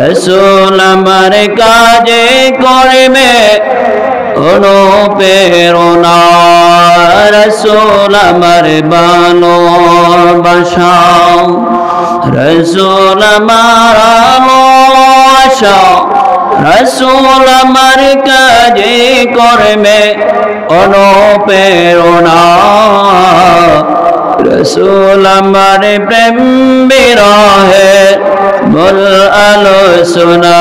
রসুল আমার কাজে করবে অনুপ্রেরণা, রসুল আমার ভালোবাসা, রসুল আমার আশা, রসুল আমার কাজে করবে অনুপ্রেরণা, রসুল আমার প্রেম বিরহে মূল আলোচনা,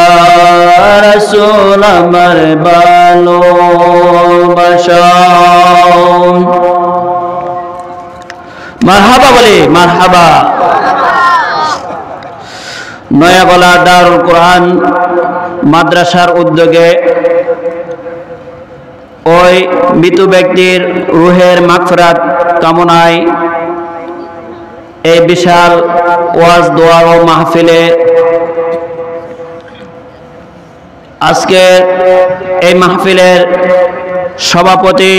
রসুল আমার ভালোবাসা। মারহাবা বলি, মারহাবা। নয়াগলা দারুল কোরআন মাদ্রাসার উদ্যোগে ওই মৃত ব্যক্তির রুহের মাগফিরাত কামনায় এই বিশাল ওয়াজ দোয়া ও মাহফিলে আজকে এই মাহফিলের সভাপতি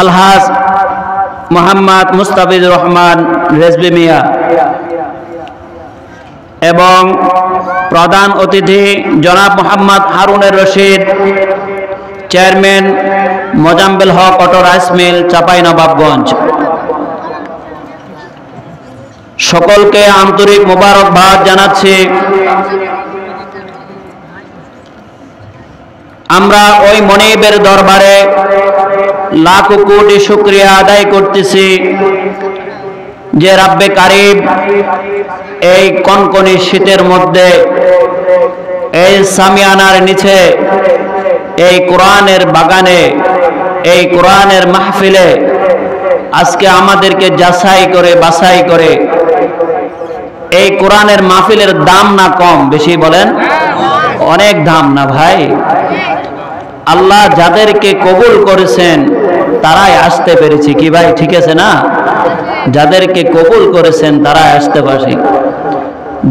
আলহাজ মোহাম্মদ মুস্তাফিজুর রহমান রেজবি মিয়া এবং প্রধান অতিথি জনাব মোহাম্মদ হারুনের Rashid, chairman Mozammel Haque auto rice mill, Chapainawabganj, সকলকে আন্তরিক মোবারকবাদ জানাচ্ছি। আমরা ওই মনিবের দরবারে লাখ কোটি শুকরিয়া আদায় করতেছি যে রাব্বে কারিম এই কনকনি শীতের মধ্যে এই সামিয়ানার নিচে এই কোরআনের বাগানে এই কোরআনের মাহফিলে আজকে আমাদেরকে যাচাই করে বাছাই করে এই কোরআনের মাহফিলের দাম না কম বেশি বলেন? অনেক দাম না ভাই? আল্লাহ যাদেরকে কবুল করেছেন তারাই আসতে পেরেছি, কি ভাই ঠিক আছে না? যাদেরকে কবুল করেছেন তারাই আসতে পারে।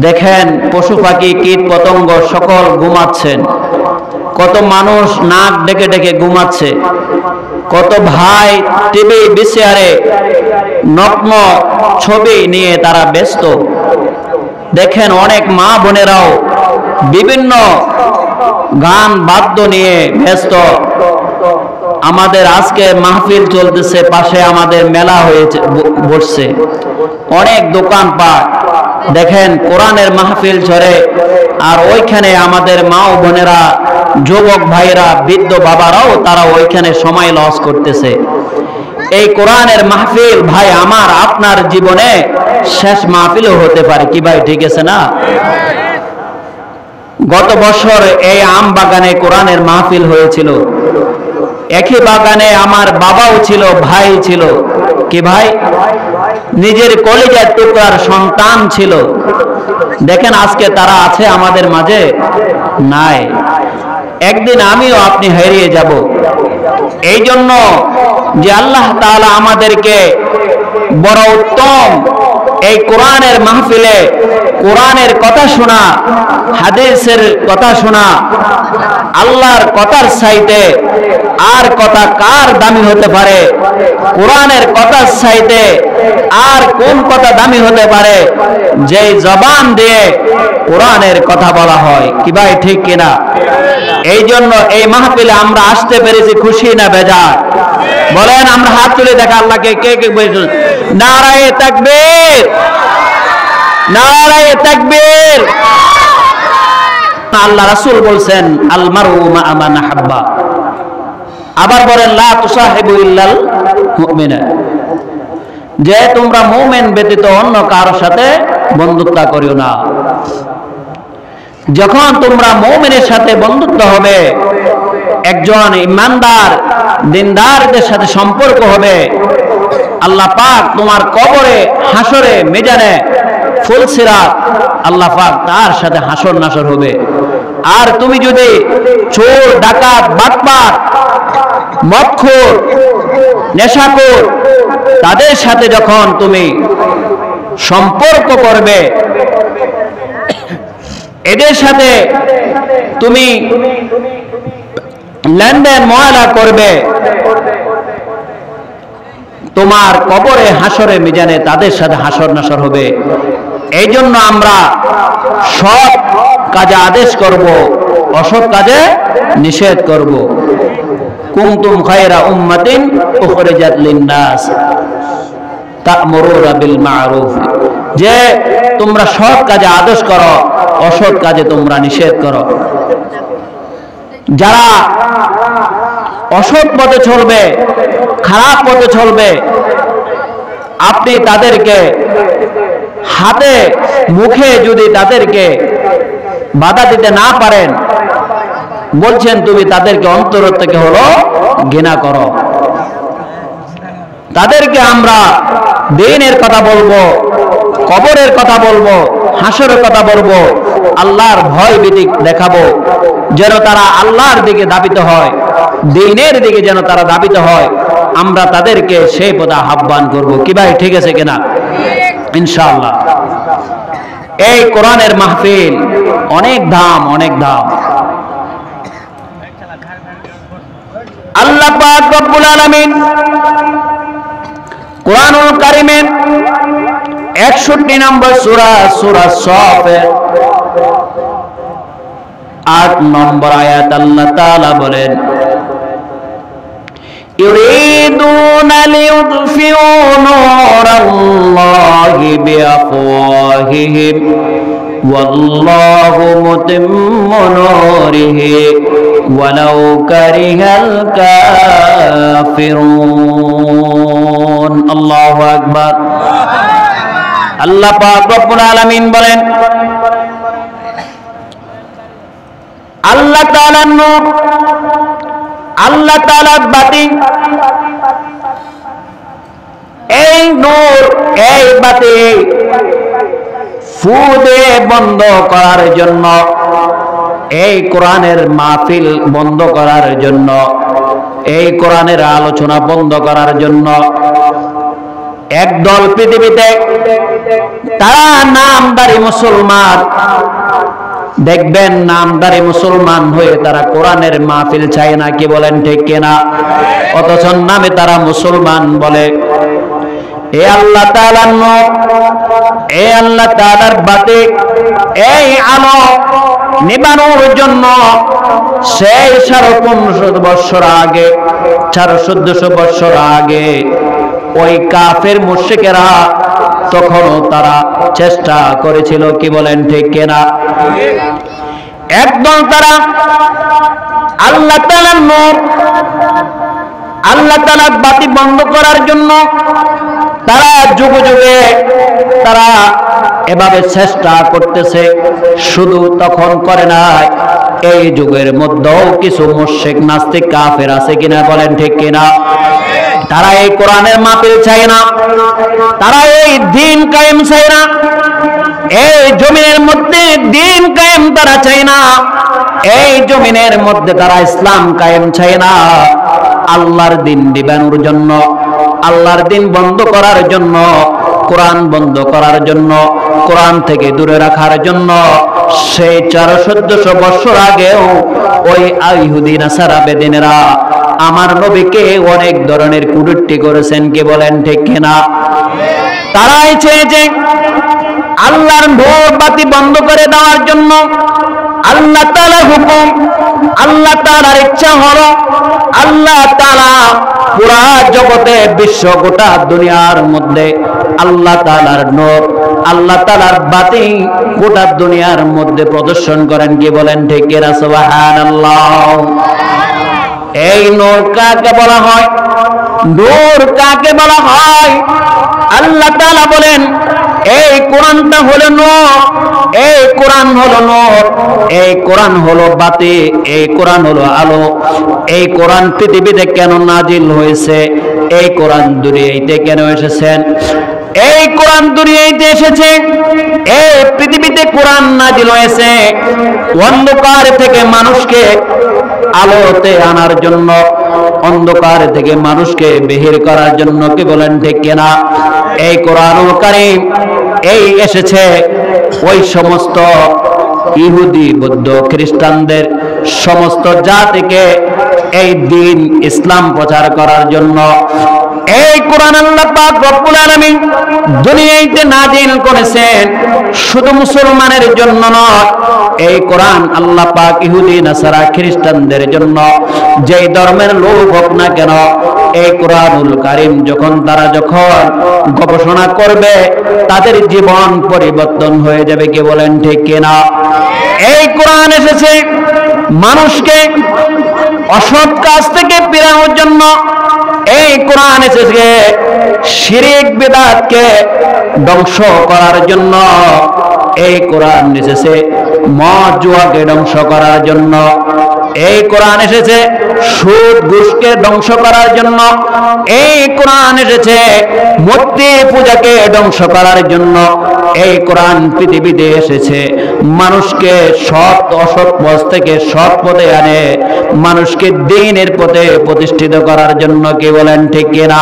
দেখেন পশু পাখি কীট পতঙ্গ সকল ঘুমাচ্ছেন, কত মানুষ নাক ডেকে ডেকে ঘুমাচ্ছে, কত ভাই টিভি ভিসিআরে নগ্ন ছবি নিয়ে তারা ব্যস্ত। দেখেন অনেক মা বোনেরাও বিভিন্ন গান বাদ্য নিয়ে ব্যস্ত। আমাদের আজকে মাহফিল চলতেছে, পাশে আমাদের মেলা হয়েছে বসছে, অনেক দোকানপাট। দেখেন কোরআনের মাহফিল চলে, আর ওইখানে আমাদের মা ও বোনেরা, যুবক ভাইরা, বৃদ্ধ বাবারাও তারা ওইখানে সময় লস করতেছে। এই কোরআনের মাহফিল ভাই আমার আপনার জীবনে শেষ মাহফিলও হতে পারে, কি ভাই ঠিক আছে না? গত বছর এই আম বাগানে কোরআনের মাহফিল হয়েছিল। একই বাগানে আমার বাবাও ছিল, ভাই ছিল, কি ভাই নিজের কলিজার টুকরার সন্তান ছিল। দেখেন আজকে তারা আছে আমাদের মাঝে? নাই। একদিন আমিও আপনি হারিয়ে যাব। এই জন্য যে আল্লাহ তাআলা আমাদেরকে বড় উত্তম এই কোরআনের মাহফিলে কোরআনের কথা শোনা, হাদিসের কথা শোনা, আল্লাহর কথার চাইতে আর কথা কার দামি হতে পারে? কোরআনের কথার চাইতে আর কোন কথা দামি হতে পারে? যে জবান দিয়ে কোরআনের কথা বলা হয়, কি ভাই ঠিক কিনা? এই জন্য এই মাহফিলে আমরা আসতে পেরেছি, খুশি না বেজার? বলেন আমরা হাত তুলে দেখা আল্লাহকে, কে কে বলছেন নারায়ে তাকবীর, নারায়ে তাকবীর। আল্লাহ রাসূল বলছেন আল মারউ মা মান আহাব্বা। আবার বলেন লা তুসাহিবু ইল্লাল মুমিনা, যে তোমরা মুমিন ব্যতীত অন্য কারোর সাথে বন্ধুত্ব করিও না। যখন তোমরা মুমিনের সাথে বন্ধুত্ব হবে, একজন ইমানদার দিনদারদের সাথে সম্পর্ক হবে, আল্লাহ পাক তোমার কবরে, হাসরে, মিজানে, ফুলসিরাত আল্লাহ পাক তার সাথে হাসর নাসর হবে। আর তুমি যদি চোর, ডাকাত, বাটপার, মদখোর, নেশাখোর তাদের সাথে যখন তুমি সম্পর্ক করবে, এদের সাথে তুমি লেনদেন ময়লা করবে, তোমার কবরে, হাসরে, মিজানে তাদের সাথে হাসর নাসর হবে। এই জন্য আমরা সৎ কাজে আদেশ করব, অসৎ কাজে নিষেধ করব। কুনতুম খায়রা উম্মাতিন উখরিজাত লিন-নাস তা'মুরুনা বিল মা'রুফ, যে তোমরা সৎ কাজে আদেশ করো, অসৎ কাজে তোমরা নিষেধ করো। যারা অসৎ পথে চলবে, খারাপ পথে চলবে, আপনি তাদেরকে হাতে মুখে যদি তাদেরকে বাধা দিতে না পারেন, বলছেন তুমি তাদেরকে অন্তর থেকে হলো ঘৃণা করো। তাদেরকে আমরা দ্বীনের কথা বলবো, কবরের কথা বলবো, হাসরের কথা বলবো, আল্লাহর ভয় ভীতি দেখাবো, যেন তারা আল্লাহর দিকে ধাবিত হয়, দ্বীনের দিকে যেন তারা ধাবিত হয়। আমরা তাদেরকে সেই পথে আহ্বান করব। কি ভাই, ঠিক আছে কিনা? ইনশাআল্লাহ। এই কোরআনের মাহফিল অনেক দাম, অনেক দাম। আল্লাহ পাক রব্বুল আলামিন কোরআনুল কারীমের 61 নম্বর সূরা, সূরা সফের 8 নম্বর আয়াত আল্লাহ তাআলা বলেন, ইউরিদুনা লিইউতফিউ নূরাল্লাহি বিআফওয়াহিহিম ওয়াল্লাহু মুতিম্মু নূরিহি ওয়ালাউ কারিহাল কাফিরুন। আল্লাহু আকবার। আল্লাহ পাক রব্বুল আলামিন বলেন, আল্লাহ তাআলার নূর, আল্লাহ তাআলার বাতি, এই নূর, এই বাতি ফু দিয়ে বন্ধ করার জন্য, এই কোরআনের মাহফিল বন্ধ করার জন্য, এই কোরআনের আলোচনা বন্ধ করার জন্য একদল পৃথিবীতে তারা নামদারি মুসলমান, দেখবেন নামদারি মুসলমান হয়ে তারা কোরআনের মাহফিল চায় না। কি বলেন, ঠিক কিনা? অথচ নামে তারা মুসলমান বলে। এ আল্লাহ তাআলার নূর, এ আল্লাহ তাআলার বাতি, এই আলো নিবানোর জন্য সেই 1500 বছর আগে, 1400 বছর আগে ওই কাফের মুশরিকেরা তখনও তারা চেষ্টা করেছিল। কি বলেন, ঠিক কিনা? একদল তারা আল্লাহ তাআলার নূর, আল্লাহ তাআলার বাতি বন্ধ করার জন্য তারা যুগে যুগে তারা এভাবে চেষ্টা করতেছে। শুধু তখন করে নাই, এই যুগের মধ্যেও কিছু মুশরিক নাস্তিক কাফের আছে কিনা? বলেন, ঠিক কিনা? তারা এই কোরআনের মাহফিল চায় না, তারা এই দ্বীন কায়েম চায় না, এই জমিনের মধ্যে দ্বীন কায়েম তারা চায় না, এই জমিনের মধ্যে তারা ইসলাম কায়েম চায় না। আল্লাহর দ্বীন দিবানোর জন্য, আল্লাহর দ্বীন বন্ধ করার জন্য, কোরআন বন্ধ করার জন্য, কোরআন থেকে দূরে রাখার জন্য সেই 1400 বছর আগেও ওই ইহুদি নাসারা বেদিনেরা আমার নবীকে অনেক ধরনের কুটুক্তি করেছেন। কি বলেন, ঠিক কিনা? তারাই চেয়েছে আল্লাহর নূর বাতি বন্ধ করে দেওয়ার জন্য। আল্লাহ তাআলার হুকুম, আল্লাহ তাআলার ইচ্ছা হলো আল্লাহ তাআলা পুরা জগতে, বিশ্ব গোটা দুনিয়ার মধ্যে আল্লাহ তাআলার নূর, আল্লাহ তাআলার বাতি গোটা দুনিয়ার মধ্যে প্রদর্শন করেন। কি বলেন, ঠিক কিনা? সুবহানাল্লাহ। এই নূর কাকে বলা হয়? নূর কাকে বলা হয়? আল্লাহ তাআলা বলেন, এই কোরআনটা হলো নূর, এই কোরআন হলো নূর, এই কোরআন হলো বাতি, এই কোরআন হলো আলো। এই কোরআন পৃথিবীতে কেন নাজিল হয়েছে? এই কোরআন দুনিয়াতে কেন এসেছেন? এই কোরআন দুনিয়াতে এসেছে, এই পৃথিবীতে কোরআন নাজিল হয়েছে অন্ধকার থেকে মানুষকে আলোতে আনার জন্য, অন্ধকার থেকে মানুষকে বের করার জন্য। কি বলেন, ঠিক কিনা? এই কোরআনুল কারীম এই এসেছে ওই সমস্ত ইহুদি, বৌদ্ধ, খ্রিস্টানদের সমস্ত জাতিকে এই দ্বীন ইসলাম প্রচার করার জন্য। এই কোরআন আল্লাহ পাক রব্বুল আলামিন দুনিয়াতে নাযিল করেছেন শুধু মুসলমানের জন্য নয়, এই কোরআন আল্লাহ পাক ইহুদি নাসারা খ্রিস্টানদের জন্য, যেই ধর্মের লোক হোক না কেন, এই কোরআনুল কারীম তারা যখন গবেষণা করবে তাদের জীবন পরিবর্তন হয়ে যাবে। কি বলেন ঠিক কিনা? এই কোরআন এসেছে মানুষকে অসৎ কাজ থেকে ফেরানোর জন্য। এই কোরআন এসেছে শিরক বিদআতকে ধ্বংস করার জন্য। এই কোরআন এসেছে মদ জুয়াকে ধ্বংস করার জন্য। এই কোরআন এসেছে সুদ ঘুষকে ধ্বংস করার জন্য। এই কোরআন এসেছে মূর্তি পূজাকে ধ্বংস করার জন্য। এই কোরআন পৃথিবীতে এসেছে মানুষকে সৎ অসৎ পথ থেকে সৎ পথে আনে, মানুষকে দ্বীনের পথে প্রতিষ্ঠিত করার জন্য। কি বলেন ঠিক কিনা?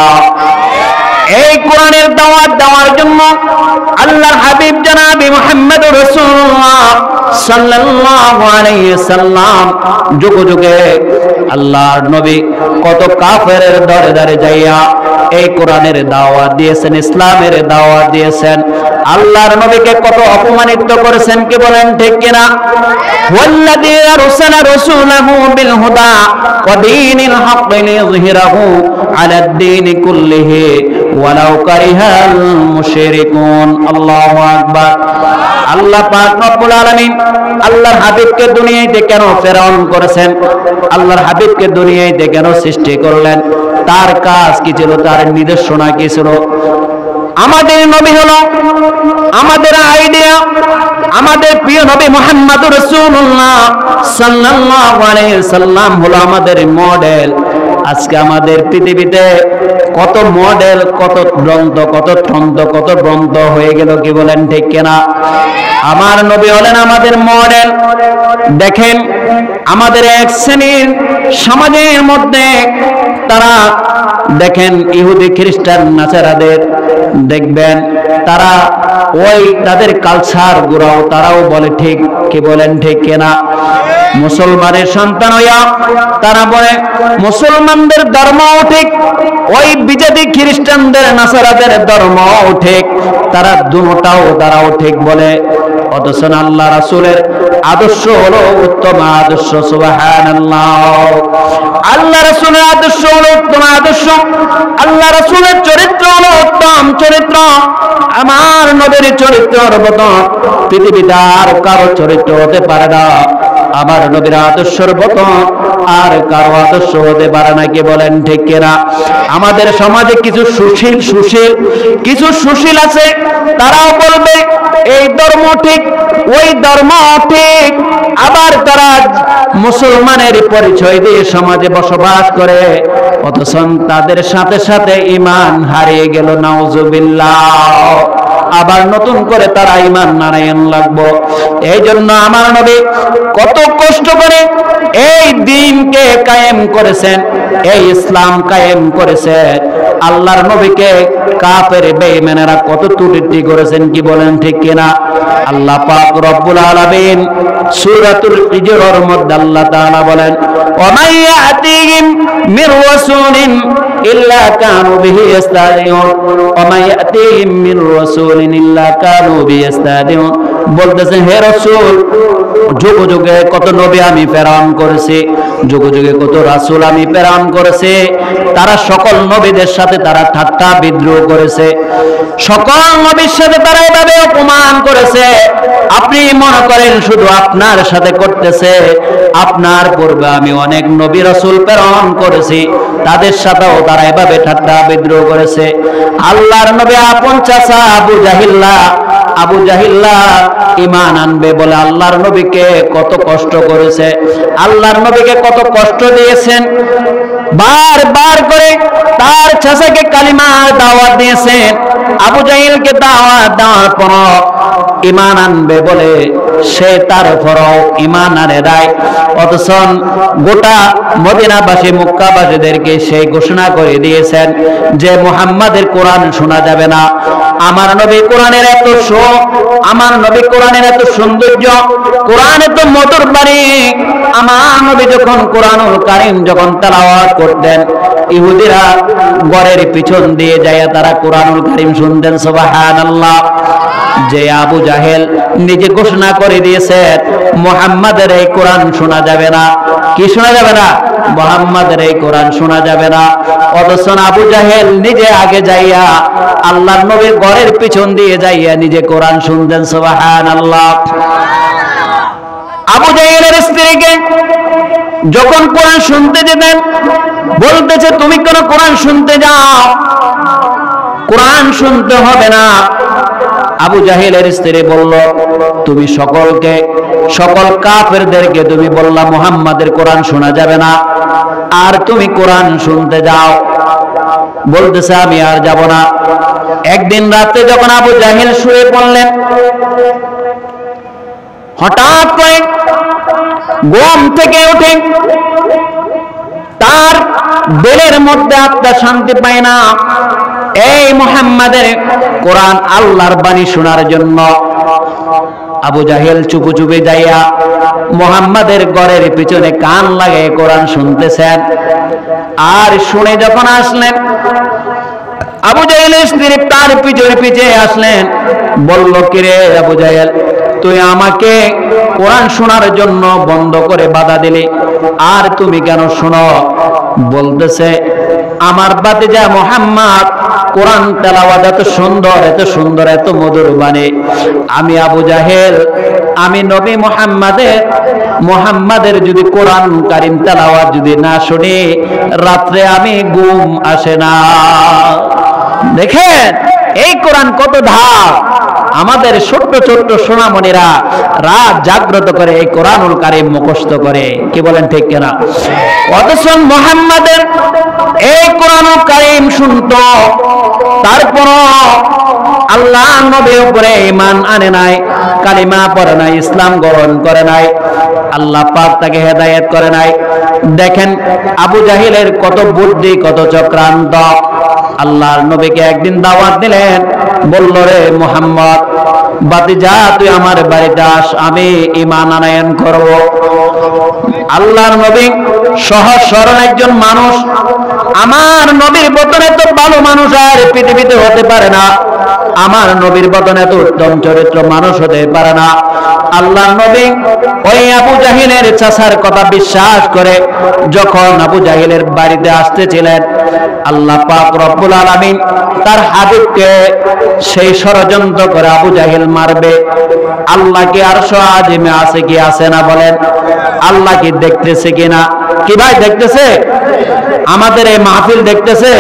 এই কোরআনের দাওয়াত দেওয়ার জন্য আল্লাহর হাবিব জনাবে মুহাম্মদুর রাসূলুল্লাহ সাল্লাল্লাহু আলাইহি সাল্লাম যুগে যুগে আল্লাহর নবী কত কাফেরের দরে দরে যাইয়া এই কোরআনের দাওয়াত দিয়েছেন, ইসলামের দাওয়াত দিয়েছেন। আল্লাহর নবীকে কত অপমানিত করেছেন। কি বলেন ঠিক কিনা? ওয়াল্লাযী আরসালা রাসূলাহু বিল হুদা ওয়া দীনিল হাক্কি লিইযহিরাহু আলাদ দীনি কুল্লিহি ওয়ালাউ কারিহাল মুশরিকুন। আল্লাহু আকবার। আল্লাহ পাক রব্বুল আলামিন আল্লাহর হাবিবকে দুনিয়াতে কেন প্রেরণ করেছেন? আল্লাহর হাবিবকে দুনিয়াতে কেন সৃষ্টি করলেন? তার কাজ কি ছিল? তার নির্দেশনা কি ছিল? আমাদের নবী হলো আমাদের আইডিয়া। আমাদের প্রিয় নবী মুহাম্মদুর রাসূলুল্লাহ সাল্লাল্লাহু আলাইহি সাল্লাম হলো আমাদের মডেল। আজকে আমাদের পৃথিবীতে কত মডেল, কত গ্রন্থ, কত ছন্দ, কত গ্রন্থ হয়ে গেল। কি বলেন ঠিক কিনা? আমার নবী হলেন আমাদের মডেল। দেখেন আমাদের এক শ্রেণীর সমাজের মধ্যে তারা দেখেন ইহুদি খ্রিস্টান নাসারাদের দেখবেন তারা ওই তাদের কালচার গুরাও তারাও বলে ঠিক। কি বলেন ঠিক কিনা? মুসলমানের সন্তান হইয়া তারা বলে মুসলমানদের ধর্মও ঠিক, ওই বিজাতি খ্রিস্টানদের নাসারাদের ধর্মও ঠিক, তারা দুটাও তারাও ঠিক বলে। অথচ আল্লাহ রাসূলের আদর্শ হলো উত্তম আদর্শ। সুবহানাল্লাহ। আল্লাহ রাসূলের আদর্শ হলো উত্তম আদর্শ। আল্লাহ রাসূলের চরিত্র হলো উত্তম চরিত্র। আমার নবীর চরিত্রের মতো পৃথিবীতে আর কারো চরিত্র হতে পারে না। আমার নবীর আদর্শের মতো আর কারো আদর্শ হতে পারে না। কি বলেন ঠিক কিনা? আমাদের সমাজে কিছু সুশীল আছে, তারাও বলবে এই ধর্ম ঠিক, ওই ধর্ম ঠিক। আবার তারা মুসলমানের পরিচয় দিয়ে সমাজে বসবাস করে, অথচ তাদের সাথে সাথে ঈমান হারিয়ে গেল। নাউজুবিল্লাহ। আবার নতুন করে তারা ঈমান নারায়ণ লাগবো। এই জন্য আমার নবী কত কষ্ট করে এই দ্বীনকে কায়েম করেছেন, এই ইসলাম কায়েম করেছে। আল্লাহর নবীকে কাফের বেঈমানেরা কত ত্রুটি করেছেন। কি বলেন ঠিক কিনা? আল্লাহ পাক রব্বুল আলামিন সূরাতুল হিজরের মধ্যে আল্লাহ তাআলা বলেন, ওয়া মান ইয়াতিহিম মির রাসূলিন ইল্লা কানু বিহি ইস্তাহজিউন, ওয়া মান ইয়াতিহিম মির রাসূলিন ইল্লা কানু বিহি ইস্তাহজিউন। বলতেছেন হে রাসূল, যুগে যুগে কত নবী আমি প্রেরণ করেছি, যুগে যুগে কত রাসূল আমি প্রেরণ করেছি। তারা সকল নবীদের সাথে তারা ঠাট্টা বিদ্রোহ করেছে, সকল নবীর সাথে তারা এভাবে অপমান করেছে। আপনি মনে করেন শুধু আপনার সাথে করতেছে? আপনার পূর্বে আমি অনেক নবী রাসূল প্রেরণ করেছি, তাদের সাথেও তারা এভাবে ঠাট্টা বিদ্রোহ করেছে। আল্লাহর নবী আপন চাচা আবু জাহিল্লা ঈমান আনবে বলে আল্লাহর নবীকে কত কষ্ট করেছে, আল্লাহর নবীকে কত কষ্ট দিয়েছেন। বারবার করে তার চাচাকে কালিমার দাওয়াত দিয়েছেন। আবু জাহিলকে দাওয়াত দেওয়ার পর ঈমান আনবে বলে সে তার উপরও ঈমান আনে দেয়। অথচ গোটা মদিনাবাসী মক্কাবাসীদেরকে সেই ঘোষণা করে দিয়েছেন যে মুহাম্মাদের কোরআন শোনা যাবে না। আমার নবী কোরআনের এত শোক, আমার নবী কোরআনের এত সৌন্দর্য, কোরআন এত মধুর বাণী। আমার নবী যখন কোরআনুল কারীম যখন তেলাওয়াত করতেন, ইহুদিরা ঘরের পিছন দিয়ে যাইয়া তারা কোরআনুল কারীম শুনতেন। সুবহানাল্লাহ। যে আবু জাহেল নিজে ঘোষণা করে দিয়েছে মুহাম্মাদের এই কোরআন শোনা যাবে না। কি শোনা যাবে না? মুহাম্মাদের এই কোরআন শোনা যাবে না। অথচ আবু জাহেল নিজে আগে যাইয়া আল্লাহর নবীর ঘরের পিছন দিয়ে যাইয়া নিজে কোরআন শুনতেন। সুবহানাল্লাহ। আবু জাহেলের স্ত্রীকে যখন কোরআন শুনতে যেতেন বলতেছে, তুমি কেন কোরআন শুনতে যাও? কোরআন শুনতে হবে না। আবু জাহেলের স্ত্রী বলল, তুমি সকল কাফেরদেরকে তুমি বললা মুহাম্মাদের কোরআন শোনা যাবে না, আর তুমি কোরআন শুনতে যাও। বলতেছে আমি আর যাব না। একদিন রাতে যখন আবু জাহেল শুয়ে পড়লেন, হঠাৎ করে ঘুম থেকে উঠে তার দিলের মধ্যে আত্মা শান্তি পায় না। এই মুহাম্মাদের কোরআন আল্লাহর বাণী শোনার জন্য আবু জাহেল চুপি চুপি যাইয়া মুহাম্মাদের ঘরের পিছনে কান লাগিয়ে কোরআন শুনতেছেন। আর শুনে যখন আসলেন, আবু জাহেলের স্ত্রী তার পিছনে পিছিয়ে আসলেন। বলল, কিরে আবু জাহেল, তুই আমাকে কোরআন শোনার জন্য বন্ধ করে বাধা দিলি, আর তুমি কেন শোনো? বলতেছে, আমার বাতিজা মুহাম্মদ কোরআন তেলাওয়াত এত সুন্দর, এত সুন্দর, এত মধুর বাণী। আমি আবু জাহেল, আমি নবী মুহাম্মাদের যদি কোরআন কারীম তেলাওয়াত যদি না শুনি, রাত্রে আমি ঘুম আসে না। দেখেন এই কোরআন কত ধাপ। আমাদের ছোট্ট ছোট্ট সোনামণিরা রাত জাগ্রত করে এই কোরআনুল কারীম মুখস্থ করে। কি বলেন, ঠিক কিনা? অথচ মুহাম্মাদের এই কোরআনুল কারীম শুনতো, তারপরও আল্লাহ নবীর উপরে ঈমান আনে নাই, কালিমা পড়ে নাই, ইসলাম গ্রহণ করে নাই, আল্লাহ পাক তাকে হেদায়েত করে নাই। দেখেন আবু জাহেলের কত বুদ্ধি, কত চক্রান্ত। আল্লাহর নবীকে একদিন দাওয়াত দিলেন, বলল, রে মুহাম্মদ বাতিজা, তুই আমার বাড়িতে আস, আমি ঈমান আনয়ন করব। আল্লাহর নবী সহজ সরল একজন মানুষ। আমার নবীর মতন এত ভালো মানুষ আর পৃথিবীতে হতে পারে না। আমার নবীর মতন এত উত্তম চরিত্র মানুষ হতে পারে না। আল্লাহর নবী ওই আবু জাহেলের চাচার কথা বিশ্বাস করে যখন আবু জাহেলের বাড়িতে আসতেছিলেন, আল্লাহ পাক রব্বুল আলামিন তার হাবিবকে সেই ষড়যন্ত্র করে আবু জাহেল মারবে। আল্লাহ কি আরশ আজিমে আছে কি আছে না? বলেন, আল্লাহ কি দেখতেছে কিনা? কি ভাই দেখতেছে? আমাদের এই মাহফিল দেখতেছে?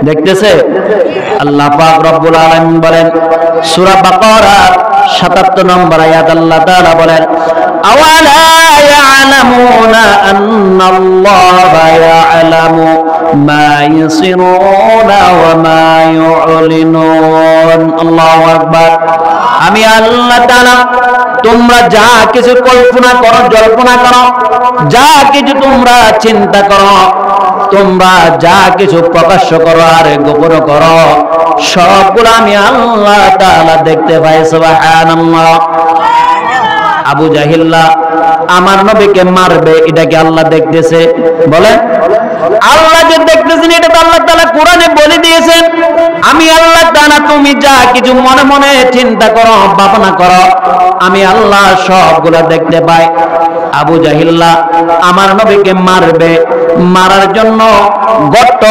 দেখতেছে। আল্লাহ পাক রব্বুল আলামিন বলেন সূরা বাকারা ৭৭ নম্বর আয়াত, আল্লাহ তাআলা বলেন, আওয়ালা ইয়ালামুনা আন্নাল্লাহা ইয়ালামু মা ইউসিরুনা ওয়া মা ইউলিনুন। আল্লাহু আকবার। আমি আল্লাহ তাআলা তোমরা যা কিছু কল্পনা করো, জল্পনা করো, যা কিছু তোমরা চিন্তা করো, তোমরা যা কিছু প্রকাশ্য করো আর গোপন করো, সবগুলো আমি আল্লাহ তাআলা দেখতে পাই। সুবহানাল্লাহ। আবু জাহিল্লা আমার নবীকে মারবে, এটা কি আল্লাহ দেখতেছে? বলেন, আল্লাহ যে দেখতেছেন এটা তো আল্লাহ তাআলা কোরআনে বলে দিয়েছেন। আমি আল্লাহ তাআলা তুমি যা কিছু মনে মনে চিন্তা করো, ভাবনা করো, আমি আল্লাহ সবগুলো দেখতে পাই। আবু জাহিল্লা আমার নবীকে মারবে, মারার জন্য গর্ত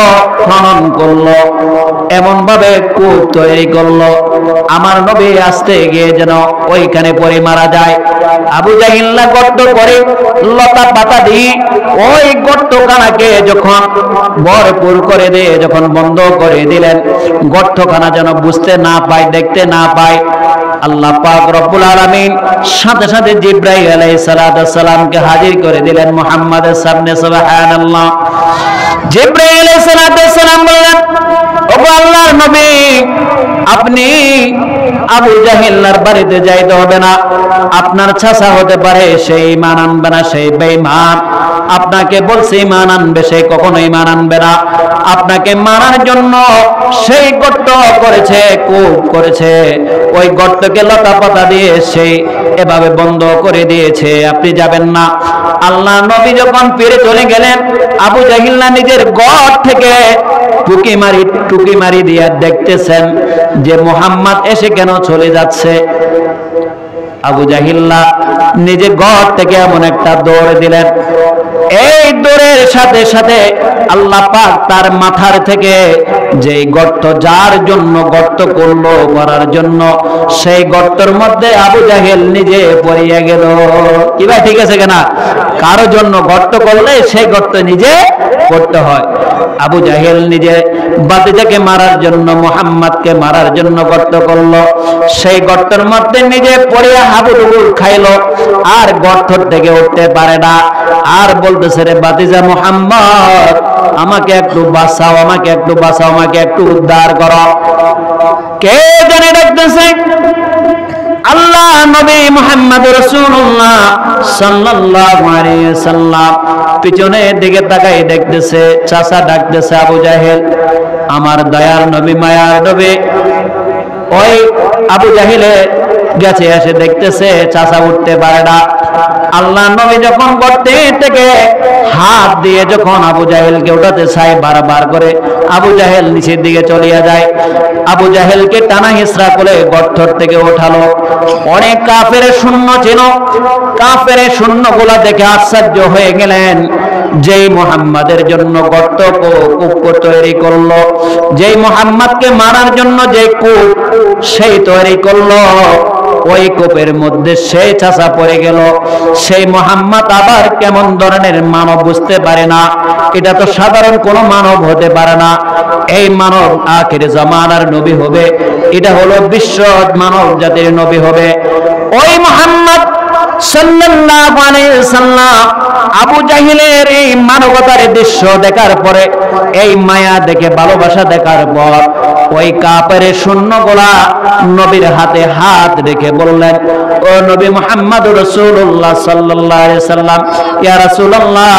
খনন করলো, এমন ভাবে কূপ তৈরি করলো আমার নবী আসতে গিয়ে যেন ওইখানে পড়ে মারা যায়। আবু জাহিল্লা গর্ত করে লতা পাতা দিয়ে ওই গর্তখানাকে যখন ভরপুর করে দিয়ে যখন বন্ধ করে দিলেন, গর্তখানা যেন বুঝতে না পায়, দেখতে না পায়, আল্লাহ পাক রব্বুল আলামিন সাথে সাথে জিবরাইল আলাইহিস সালামকে হাজির করে দিলেন মুহাম্মাদের সামনে। সুবহানাল্লাহ। জিবরাইল আলাইহিস সালাম বললেন, ওগো আল্লাহর নবী, আপনি আবু জাহেলের বাড়িতে যাইতে হবে না। আপনার চাচা হতে পারে, সেই ঈমান আনবে না, সেই বেঈমান। আপনাকে বলছে ঈমান আনবে, সেই কখনো ঈমান আনবে না। আপনাকে মারার জন্য সেই গর্ত করেছে, কূপ করেছে, ওই গর্তকে লতা পাতা দিয়ে সেই এভাবে বন্ধ করে দিয়েছে, আপনি যাবেন না। আল্লাহ নবী যখন ফিরে চলে গেলেন, আবু জাহেল নিজের ঘর থেকে টুকি মারি দিয়ে দেখতেছেন যে মুহাম্মদ এসে কেন চলে যাচ্ছে। আবু জাহেল নিজে ঘর থেকে এমন একটা দৌড় দিলেন, এই দৌড়ের সাথে সাথে আল্লাহ পাক তার মাথার থেকে যে গর্ত, যার জন্য গর্ত করলো করার জন্য, সেই গর্তের মধ্যে আবু জাহেল নিজে পড়িয়া গেল। কি ভাই ঠিক আছে কিনা? কারো জন্য গর্ত করলে সেই গর্ত নিজে করতে হয়। আবু জাহেল নিজে বাতিজাকে মারার জন্য, মুহাম্মদকে মারার জন্য গর্ত করলো, সেই গর্তের মধ্যে নিজে পড়িয়া হাবুডুবুর খাইলো, আর গর্ত থেকে উঠতে পারে না। আর বলতেছে, রে বাতিজা মুহাম্মদ, আমাকে একটু বাঁচাও, আমাকে একটু বাঁচাও, আমাকে একটু উদ্ধার করো। কে জানে ডাকতেছে? আল্লাহ নবী মুহাম্মদ রাসূলুল্লাহ সাল্লাল্লাহু আলাইহি ওয়াসাল্লাম পিছনের দিকে তাকাই দেখতেছে, চাচা ডাকতেছে, আবু জাহেল, আমার দয়ার নবী, মায়ার নবী। ওই আবু জাহেলে গেছে, এসে দেখতেছে চাচা উঠতে পারে না। আল্লাহ নবী যখন গর্তে থেকে হাত দিয়ে যখন আবু জাহেলকে উঠাতে চায়, বারবার করে আবু জাহেল নিচের দিকে চলিয়া যায়। আবু জাহেলকে টানা হিসরা করে গর্ত থেকে ওঠালো। অনেক কাফের শূন্য ছিল, কাফের শূন্যগুলা দেখে আশ্চর্য হয়ে গেলেন। যেই মুহাম্মাদের জন্য গর্ত কূপ তৈরি করলো, যেই মুহাম্মাদকে মারার জন্য যে কূপ সেই তৈরি করলো, ওই কূপের মধ্যে সেই চাচা পড়ে গেল। সেই মুহাম্মদ আবার কেমন ধরনের মানব বুঝতে পারে না, এটা তো সাধারণ কোন মানব হতে পারে না। এই মানব আখির জামানার নবী হবে, এটা হলো বিশ্ব মানব জাতির নবী হবে। ওই মুহাম্মদ সাল্লাল্লাহু আলাইহি ওয়াসাল্লাম আবু জাহেলের এই মানবতার দৃশ্য দেখার পরে, এই মায়া দেখে, ভালোবাসা দেখার পর, ওই কাফের শূন্যগুলা নবীর হাতে হাত রেখে বললেন, ও নবী মুহাম্মদ রাসূলুল্লাহ সাল্লাল্লাহু আলাইহি ওয়াসাল্লাম, ইয়া রাসূলুল্লাহ,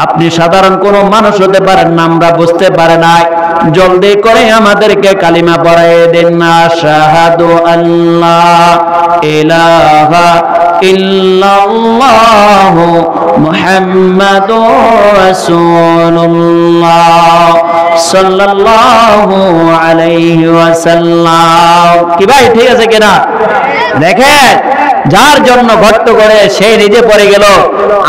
আপনি সাধারণ কোন মানুষ হতে পারেন না, আমরা বুঝতে পারি না, জলদি করে আমাদেরকে কালিমা পড়ায় দেন না। শাহাদু আল্লাহ ইলাহা ইল্লাল্লাহু মুহাম্মাদুর রাসূলুল্লাহ সাল্লাল্লাহু আলাইহি ওয়াসাল্লাম। কি ভাই ঠিক আছে কিনা? দেখেন, যার জন্য গর্ত করে সে নিজে পড়ে গেল।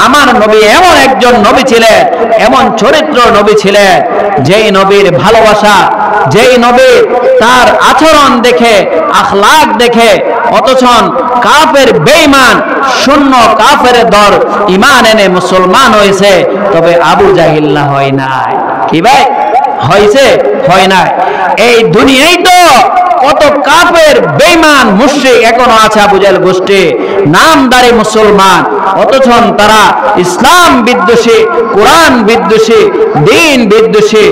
আমার নবী এমন একজন নবী ছিলেন, এমন চরিত্র নবী ছিলেন, যেই নবীর ভালোবাসা, যেই নবী তার আচরণ দেখে, আখলাক দেখে, অথচ কাফের বেঈমান শূন্য কাফের দর ঈমান এনে মুসলমান হয়েছে, তবে আবু জাহেল না হয় নাই। কি ভাই হয়েছে? হয় নাই। এই দুনিয়ায় তো কত কাফের বেঈমান মুশরিক এখনো আছে, আবু জাহেল গোষ্ঠী, নামদারি মুসলমান, অথচ তারা ইসলাম বিদ্বেষী, কোরআন বিদ্বেষী, দ্বীন বিদ্বেষী।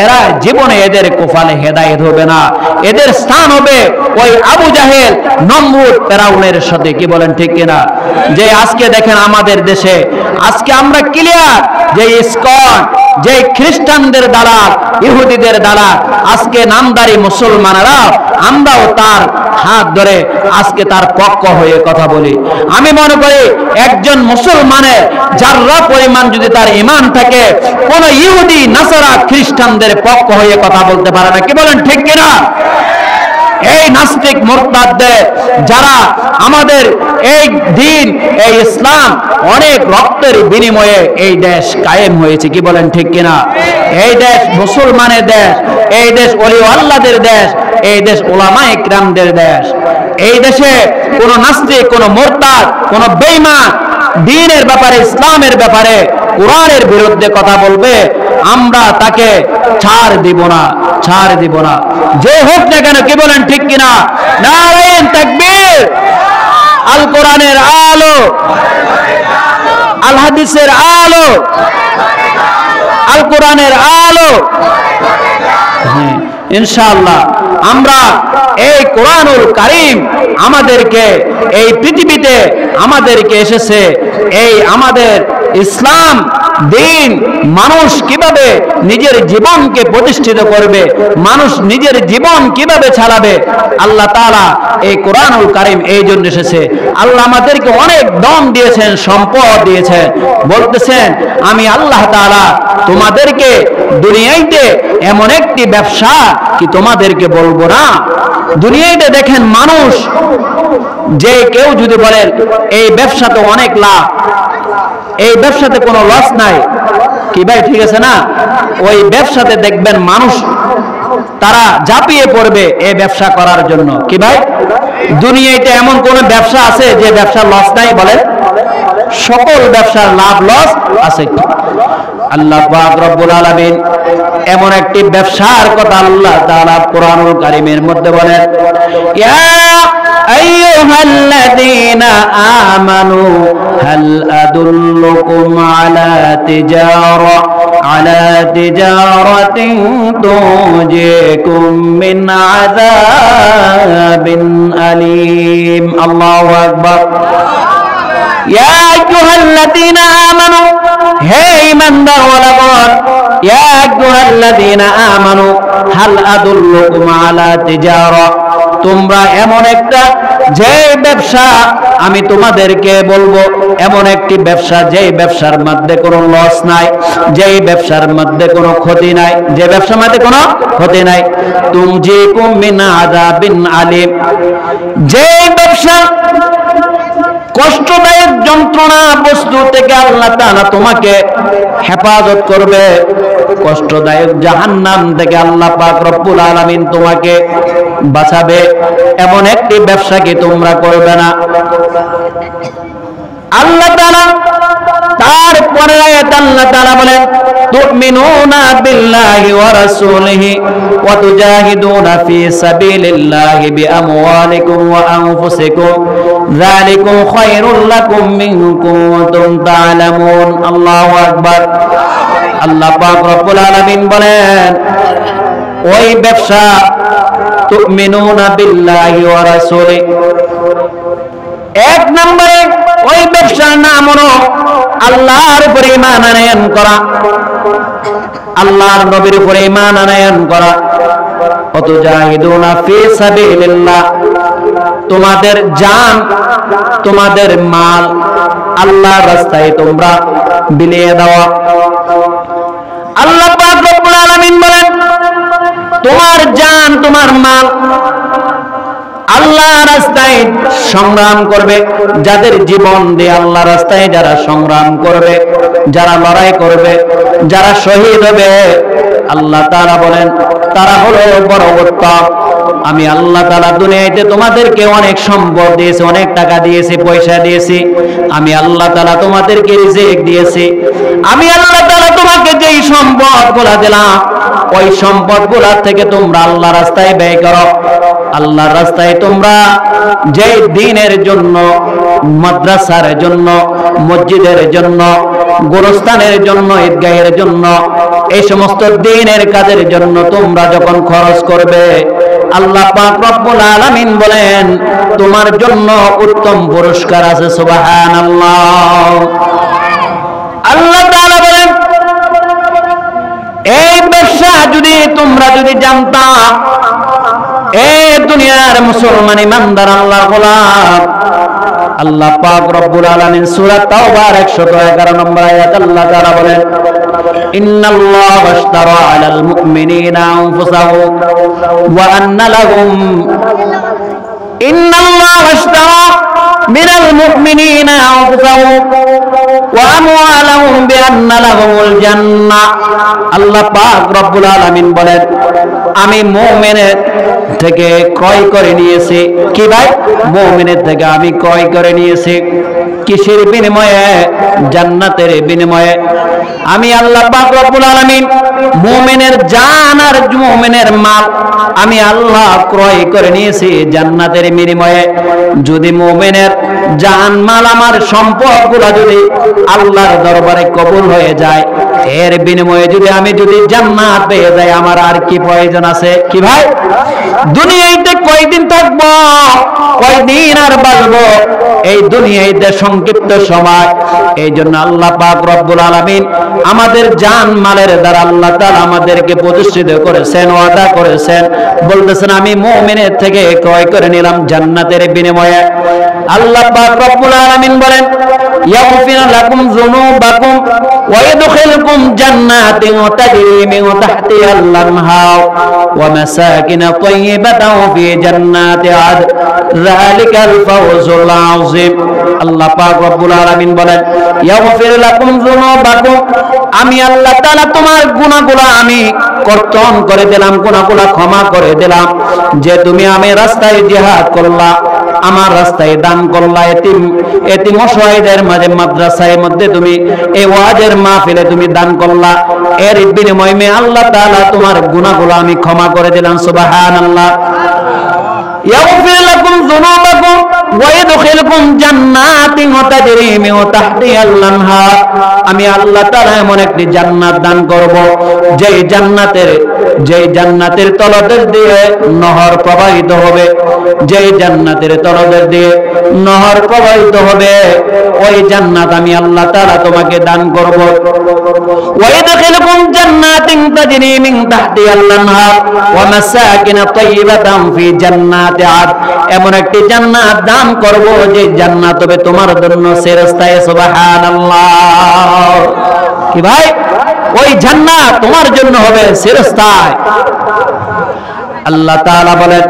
এরা জীবনে এদের কপালে হেদায়েত হবে না, এদের স্থান হবে ওই আবু জাহেল, নমরুদ, ফেরাউনের সাথে। কি বলেন ঠিক কিনা? যে আজকে দেখেন আমাদের দেশে, আজকে আমরা ক্লিয়ার যে ইসকন, যে খ্রিস্টানদের দালাল, ইহুদিদের দালাল, আজকে নামদারি মুসলমানেরা আমরাও তার হাত ধরে আজকে তার পক্ষ হয়ে কথা বলি। আমি মনে করি একজন মুসলমানের যারা পরিমাণ যদি তার ঈমান থাকে, কোন ইহুদি, নাসারা, খ্রিস্টানদের পক্ষ হয়ে কথা বলতে পারে না। কি বলেন ঠিক কিনা? এই নাস্তিক মুরতাদদের, যারা আমাদের এই দিন, এই ইসলাম, অনেক রক্তের বিনিময়ে এই দেশ কায়েম হয়েছে। কি বলেন ঠিক কিনা? এই দেশ মুসলমানের দেশ, এই দেশ ওলি আল্লাহদের দেশ, এই দেশ উলামায়ে কিরামদের দেশ। এই দেশে কোন নাস্তিক, কোন মুরতাদ, কোন বেঈমান দ্বীনের ব্যাপারে, ইসলামের ব্যাপারে, কোরআনের বিরুদ্ধে কথা বলবে, আমরা তাকে ছাড় দিব না, ছাড় দিব না, যে হোক না কেন। কি বলেন ঠিক কিনা? নারে তাকবীর! আল কোরআনের আলো, আল হাদিসের আলো, আল কোরআনের আলো। ইনশাআল্লাহ আমরা এই কোরআনুল কারীম আমাদেরকে এই পৃথিবীতে আমাদেরকে এসেছে এই আমাদের ইসলাম দিন মানুষ কিভাবে নিজের জীবনকে প্রতিষ্ঠিত করবে, মানুষ নিজের জীবন কিভাবে চালাবে, আল্লাহ তাআলা এই কোরআনুল কারীম এই জন্য এসেছে। আল্লাহ আমাদেরকে অনেক ধন দিয়েছেন, সম্পদ দিয়েছেন, বলতেছেন আমি আল্লাহ তাআলা তোমাদেরকে দুনিয়াতে এমন একটি ব্যবসা কি তোমাদেরকে বলবো না। দুনিয়াতে দেখেন মানুষ যে কেউ যদি বলেন এই ব্যবসাতে অনেক লাভ, এই ব্যবসাতে কোনো লস নাই, কি ভাই ঠিক আছে না, ওই ব্যবসাতে দেখবেন মানুষ তারা ঝাঁপিয়ে পড়বে এই ব্যবসা করার জন্য। কি ভাই দুনিয়াতে এমন কোন ব্যবসা আছে যে ব্যবসার লস নাই? বলেন সকল ব্যবসার লাভ লস আছে। আল্লাহ পাক রব্বুল আলামিন এমন একটি ব্যবসার কথা আল্লাহ তাআলা কোরআনুল কারীমের মধ্যে বলেন, ইয়া আইয়ুহাল্লাযীনা আমানু হাল আদুল্লুকুম আলা তিজারাতিন তুনজিকুম মিন আযাবিন আলীম। আল্লাহু আকবার। ইয়া আইয়ুহাল্লাযীনা আমানু, হে ঈমানদার ওয়ালাগণ, ইয়া আইয়ুহাল্লাযীনা আমানু হাল আদুল্লুকুম আলা তিজারা, তোমরা এমন একটা যে ব্যবসা আমি তোমাদেরকে বলবো, এমন একটি ব্যবসা যেই ব্যবসার মধ্যে কোনো লস নাই, যেই ব্যবসার মধ্যে কোনো ক্ষতি নাই, যে ব্যবসার মধ্যে কোনো ক্ষতি নাই, তুনজিকুম মিন আযাবিন আলীম, যে ব্যবসা কষ্টদায়ক যন্ত্রণা বস্তু থেকে আল্লাহ তাআলা তোমাকে হেফাজত করবে, কষ্টদায়ক জাহান্নাম থেকে আল্লাহ পাক রব্বুল আলামিন তোমাকে বাঁচাবে, এমন একটি ব্যবসা কি তোমরা করবে না? আল্লাহ তাআলা তারপরে আয়াত আল্লাহ তাআলা বলেন, তুমিনুনা বিল্লাহি ওয়া রাসূলিহি ওয়া তুজাহিদুনা ফি সাবিলিল্লাহি বিআমওয়ালিকুম ওয়া আনফুসিকুম যালিকুম খায়রুল লাকুম ইন কুনতুম তা'লামুন। আল্লাহু আকবার। আল্লাহ পাক রব্বুল আলামিন বলেন ওই ব্যবসা তুমিনুনা বিল্লাহি ওয়া রাসূলিহি, এক নম্বরে ওই ব্যবসার নাম হলো আল্লাহর উপরে ঈমান আনয়ন করা, আল্লাহর নবীর উপরে ঈমান আনয়ন করা। ওয়াতুজাহিদুনা ফি সাবিলিল্লাহ, তোমাদের জান তোমাদের মাল আল্লাহর রাস্তায় তোমরা বিলিয়ে দেওয়া। আল্লাহ পাক রব্বুল আলামিন বলেন তোমার জান তোমার মাল আল্লাহ রাস্তায় সংগ্রাম করবে, যাদের জীবন দিয়ে আল্লাহ রাস্তায় যারা সংগ্রাম করবে, যারা লড়াই করবে, যারা শহীদ হবে, আল্লাহ তাআলা বলেন তারা হলো বড় উত্তম। আমি আল্লাহ তাআলা দুনিয়াতে তোমাদেরকে অনেক সম্পদ দিয়েছি, অনেক টাকা দিয়েছি, পয়সা দিয়েছি, আমি আল্লাহ তাআলা তোমাদেরকে রিজিক দিয়েছি, আমি আল্লাহ তাআলা তোমাকে যেই সম্পদগুলো দিলাম ওই সম্পদগুলো থেকে তোমরা আল্লাহ রাস্তায় ব্যয় করো। আল্লাহর রাস্তায় তোমরা যে দ্বীনের জন্য, মাদ্রাসার জন্য, মসজিদের জন্য, গোরস্থানের জন্য, ঈদগাহের জন্য, এই সমস্ত দ্বীনের কাজের জন্য তোমরা যখন খরচ করবে, আল্লাহ পাক রব্বুল আলামিন বলেন তোমার জন্য উত্তম পুরস্কার আছে। সুবহানাল্লাহ। আল্লাহ তাআলা বলেন এই ব্যবসা যদি তোমরা জানতা, এই দুনিয়ার মুসলমান ইমানদার আল্লাহর গোলাম, আল্লাহ পাক রব্বুল আলামিন সূরা তাওবার 111 নম্বর আয়াত আল্লাহ তাআলা বলেন, ইন্নাল্লাহা আশতারা আলাল মুমিনিনা আনফুসাহুম ওয়া আন্না লাহুম, ইন্নাল্লাহা আশতারা মিনাল মুমিনিনা আনফুসাহুম ওয়া আমওয়ালাহুম বিআন্না লাহুমুল জান্নাহ। আল্লাহ পাক রব্বুল আলামিন বলেন আমি মুমিনের থেকে ক্রয় করে নিয়েছি। কি ভাই? মুমিনের থেকে আমি ক্রয় করে নিয়েছি। কিসের বিনিময়ে? জান্নাতের বিনিময়ে। আমি আল্লাহ পাক রব্বুল আলামিন মুমিনের জান আর মুমিনের মাল আমি আল্লাহ ক্রয় করে নিয়েছি জান্নাতের বিনিময়ে। যদি মুমিনের জান মাল আমার সম্পদগুলো যদি আল্লাহর দরবারে কবুল হয়ে যায়, এর বিনিময়ে যদি জান্নাত পেয়ে যাই আমার আর কি প্রয়োজন আছে? কি ভাই, দুনিয়াতে কয়দিন থাকবো, কয়দিন আর বাঁচবো? এই দুনিয়াতে সংক্ষিপ্ত সময়। এই জন্য আল্লাহ পাক রব্বুল আলামিন আমাদের জান মালের দ্বারা আল্লাহ তাআলা আমাদেরকে প্রতিষ্ঠিত করেছেন, ওয়াদা করেছেন, বলতেছেন আমি মুমিনের থেকে ক্রয় করে নিলাম জান্নাতের বিনিময়ে। আল্লাহ পাক রব্বুল আলামিন বলেন ইয়াগফির লাকুম যুনুবাকুম ওয়া ইয়াদখিলুকুম জান্নাতিন তাজরি মিন তাহতিহাল আনহার ওয়া মাসাকিন তাইয়্যিবাতান ফি জান্নাতি আদন যালিকাল ফাওজুল আযীম। আল্লাহ পাক রব্বুল আলামিন বলেন ইয়াগফির লাকুম যুনুবাকুম, আমি আল্লাহ তাআলা তোমার গুনাহগুলো আমি কর্তন করে দিলাম, গুনাহগুলো ক্ষমা করে দিলাম। যে তুমি আমি রাস্তায় জিহাদ করলা, আমার রাস্তায় দান করলা, এতিম অসহায়দের মাঝে মাদ্রাসার মধ্যে তুমি এই ওয়াজের মাহফিলে তুমি দান করলা, এর বিনিময়ে আল্লাহ তাআলা তোমার গুনাহগুলো আমি ক্ষমা করে দিলাম। সুবহানাল্লাহ। ইয়াগফির লাকুম যুনুবাকুম ওয়া ইয়াদখিলুকুম জান্নাতিন তাজরি মিন তাহতিহাল আনহার, আমি আল্লাহ তাআলা এমন একটি জান্নাত দান করব যেই জান্নাতের তলদেশ দিয়ে নহর প্রবাহিত হবে, যেই জান্নাতের তলদেশ দিয়ে নহর প্রবাহিত হবে, ওই জান্নাত আমি আল্লাহ তাআলা তোমাকে দান করব। ওয়া ইয়াদখিলুকুম জান্নাতিন তাজরি মিন তাহতিহাল আনহার ওয়া মাসাকিন তাইয়্যিবাতান ফি জান্নাতি আদন, এমন একটি জান্নাত দান করব যে জান্নাত হবে তোমার জন্য চিরস্থায়ী। সুবহানাল্লাহ। কি ভাই, ওই জান্নাত তোমার জন্য হবে চিরস্থায়ী। আল্লাহ তাআলা বলেন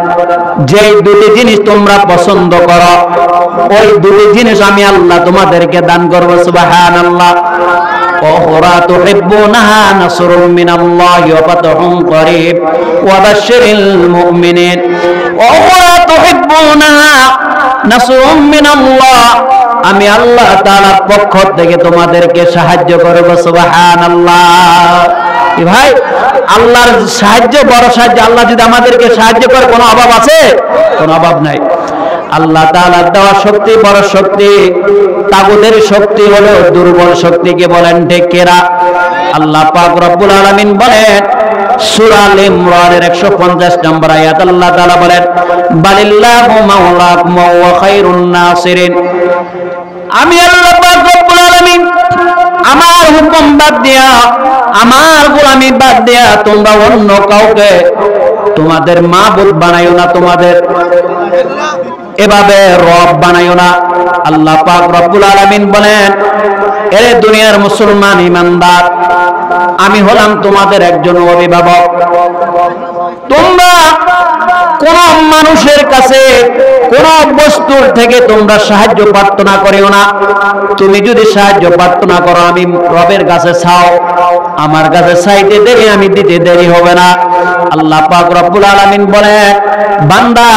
যে দুটি জিনিস তোমরা পছন্দ করো, ওই দুটি জিনিস আমি আল্লাহ তোমাদেরকে দান করব। সুবহানাল্লাহ। أخرى تحبونها نصر من الله وفتح قريب وبشر المؤمنين أخرى تحبونها نصر من الله, আমি আল্লাহ তাআলার পক্ষ থেকে তোমাদেরকে সাহায্য করব। সুবহানাল্লাহ। ভাই, আল্লাহর সাহায্য বড় সাহায্য। আল্লাহ যদি আমাদেরকে সাহায্য করে কোনো অভাব আছে? কোনো অভাব নাই। আল্লাহ তাআলার দেওয়া শক্তি বড় শক্তি, তাগুতের শক্তি হলো দুর্বল শক্তিকে বলেন ঢেকেরা। আল্লাহ পাক রব্বুল আলামিন বলেন সূরা আল ইমরানের 150 নম্বর আয়াত, আল্লাহ তাআলা বলেন বালিল্লাহু মাওলাকুম ওয়া খায়রুন নাসিরিন, আমি আল্লাহ পাক রব্বুল আলামিন আমার হুকুম বাদ দিয়া, আমার গোলামি বাদ দিয়া তোমরা অন্য কাউকে তোমাদের মাবুদ বানাইও না, তোমাদের এভাবে রব বানাইও না। আল্লাহ পাক রব্বুল আলামিন বলেন এ দুনিয়ার মুসলমান ইমানদার, আমি হলাম তোমাদের একজন অভিভাবক। তোমরা কোন মানুষের কাছে কোন বস্তুর থেকে তোমরা সাহায্য প্রার্থনা করিও না। তুমি যদি সাহায্য প্রার্থনা করো আমি রবের কাছে চাও, আমার কাছে চাইতে দেরি, আমি দিতে দেরি হবে না। আল্লাহ পাক রব্বুল আলামিন বলেন বান্দা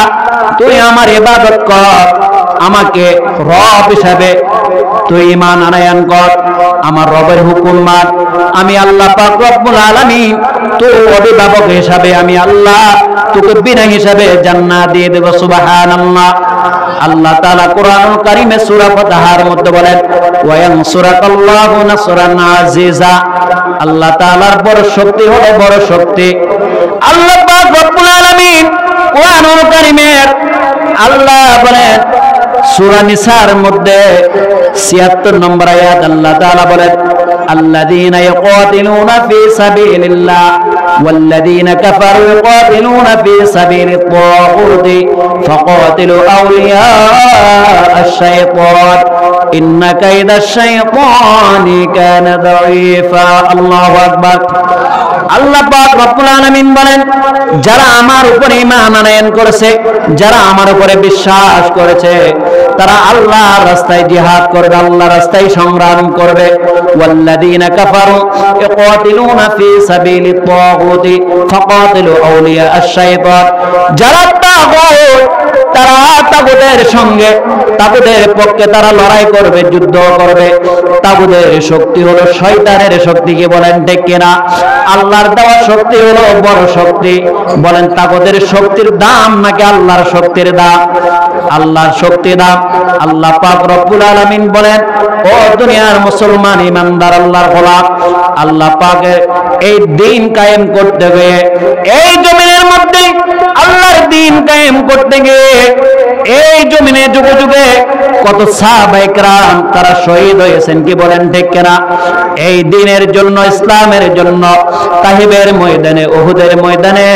তুই আমার ইবাদত কর, আমাকে রব হিসাবে তুই ঈমান আনয়ন কর, আমার রবের হুকুম মান। আমি আল্লাহ পাক রব্বুল আলামিন তোর অভিভাবক হিসাবে আমি আল্লাহ তোকে বিনা হিসাবে জান্নাত দিয়ে দেব। সুবহানাল্লাহ। আল্লাহ তাআলা কোরআনুল কারীমে সূরা ফাতহার মধ্যে বলেন ওয়া ইয়ানসুরাকাল্লাহু নাসরান আজিজা, আল্লাহ তাআলার বড় শক্তি হলো বড় শক্তি। আল্লাহ পাক রব্বুল আলামিন কোরআনুল কারীমের আল্লাহ বলেন সূরা নিসার মধ্যে ৭৬ নম্বর আয়াত, আল্লাহ তাআলা বলেন আল্লাযীনা ইয়াকাতিলুনা ফী সাবিলিল্লাহ ওয়াল্লাযীনা কাফারু ইয়াকাতিলুনা ফী সাবিলিত তাগুতি ফাকাতিলু আউলিয়া আশ-শাইতান ইন্না কাইদাশ শাইতানি কানা দাঈফা। আল্লাহু আকবার। আল্লাহ পাক রব্বুল আলামিন বলেন যারা আমার উপরে ঈমান আনয়ন করেছে, যারা আমার উপরে বিশ্বাস করেছে, তারা আল্লাহর রাস্তায় জিহাদ করবে, আল্লাহর রাস্তায় সংগ্রাম করবে। ওয়াল্লাযীনা কাফারু ইয়াকাতিলুনা ফী সাবিলিত তাগুতি ফাকাতিলু আউলিয়া আশ-শাইতান, যারা তাগুত তারা তাগুতের সঙ্গে, তাগুতের পক্ষে তারা লড়াই করবে, যুদ্ধ করবে। তাগুতের শক্তি হলো শয়তানের শক্তি, কি বলেন ঠিক কিনা? আল্লাহর দেওয়া শক্তি হলো বড় শক্তি। বলেন তাগুতের শক্তির দাম নাকি আল্লাহর শক্তির দাম? আল্লাহর শক্তি দাম। আল্লাহ পাক রব্বুল আলামিন বলেন, ও দুনিয়ার মুসলমান ইমানদার আল্লাহর গোলাম, আল্লাহ পাকের এই দিন কায়েম করতে গিয়ে, এই জমিনের মধ্যে আল্লাহর দিন কায়েম করতে গিয়ে, এই জমিনে যুগে যুগে কত সাহাবায়ে কেরাম তারা শহীদ হয়েছেন, কি বলেন ঠিক কিনা? এই দিনের জন্য, ইসলামের জন্য তাহিবের ময়দানে, উহুদের ময়দানে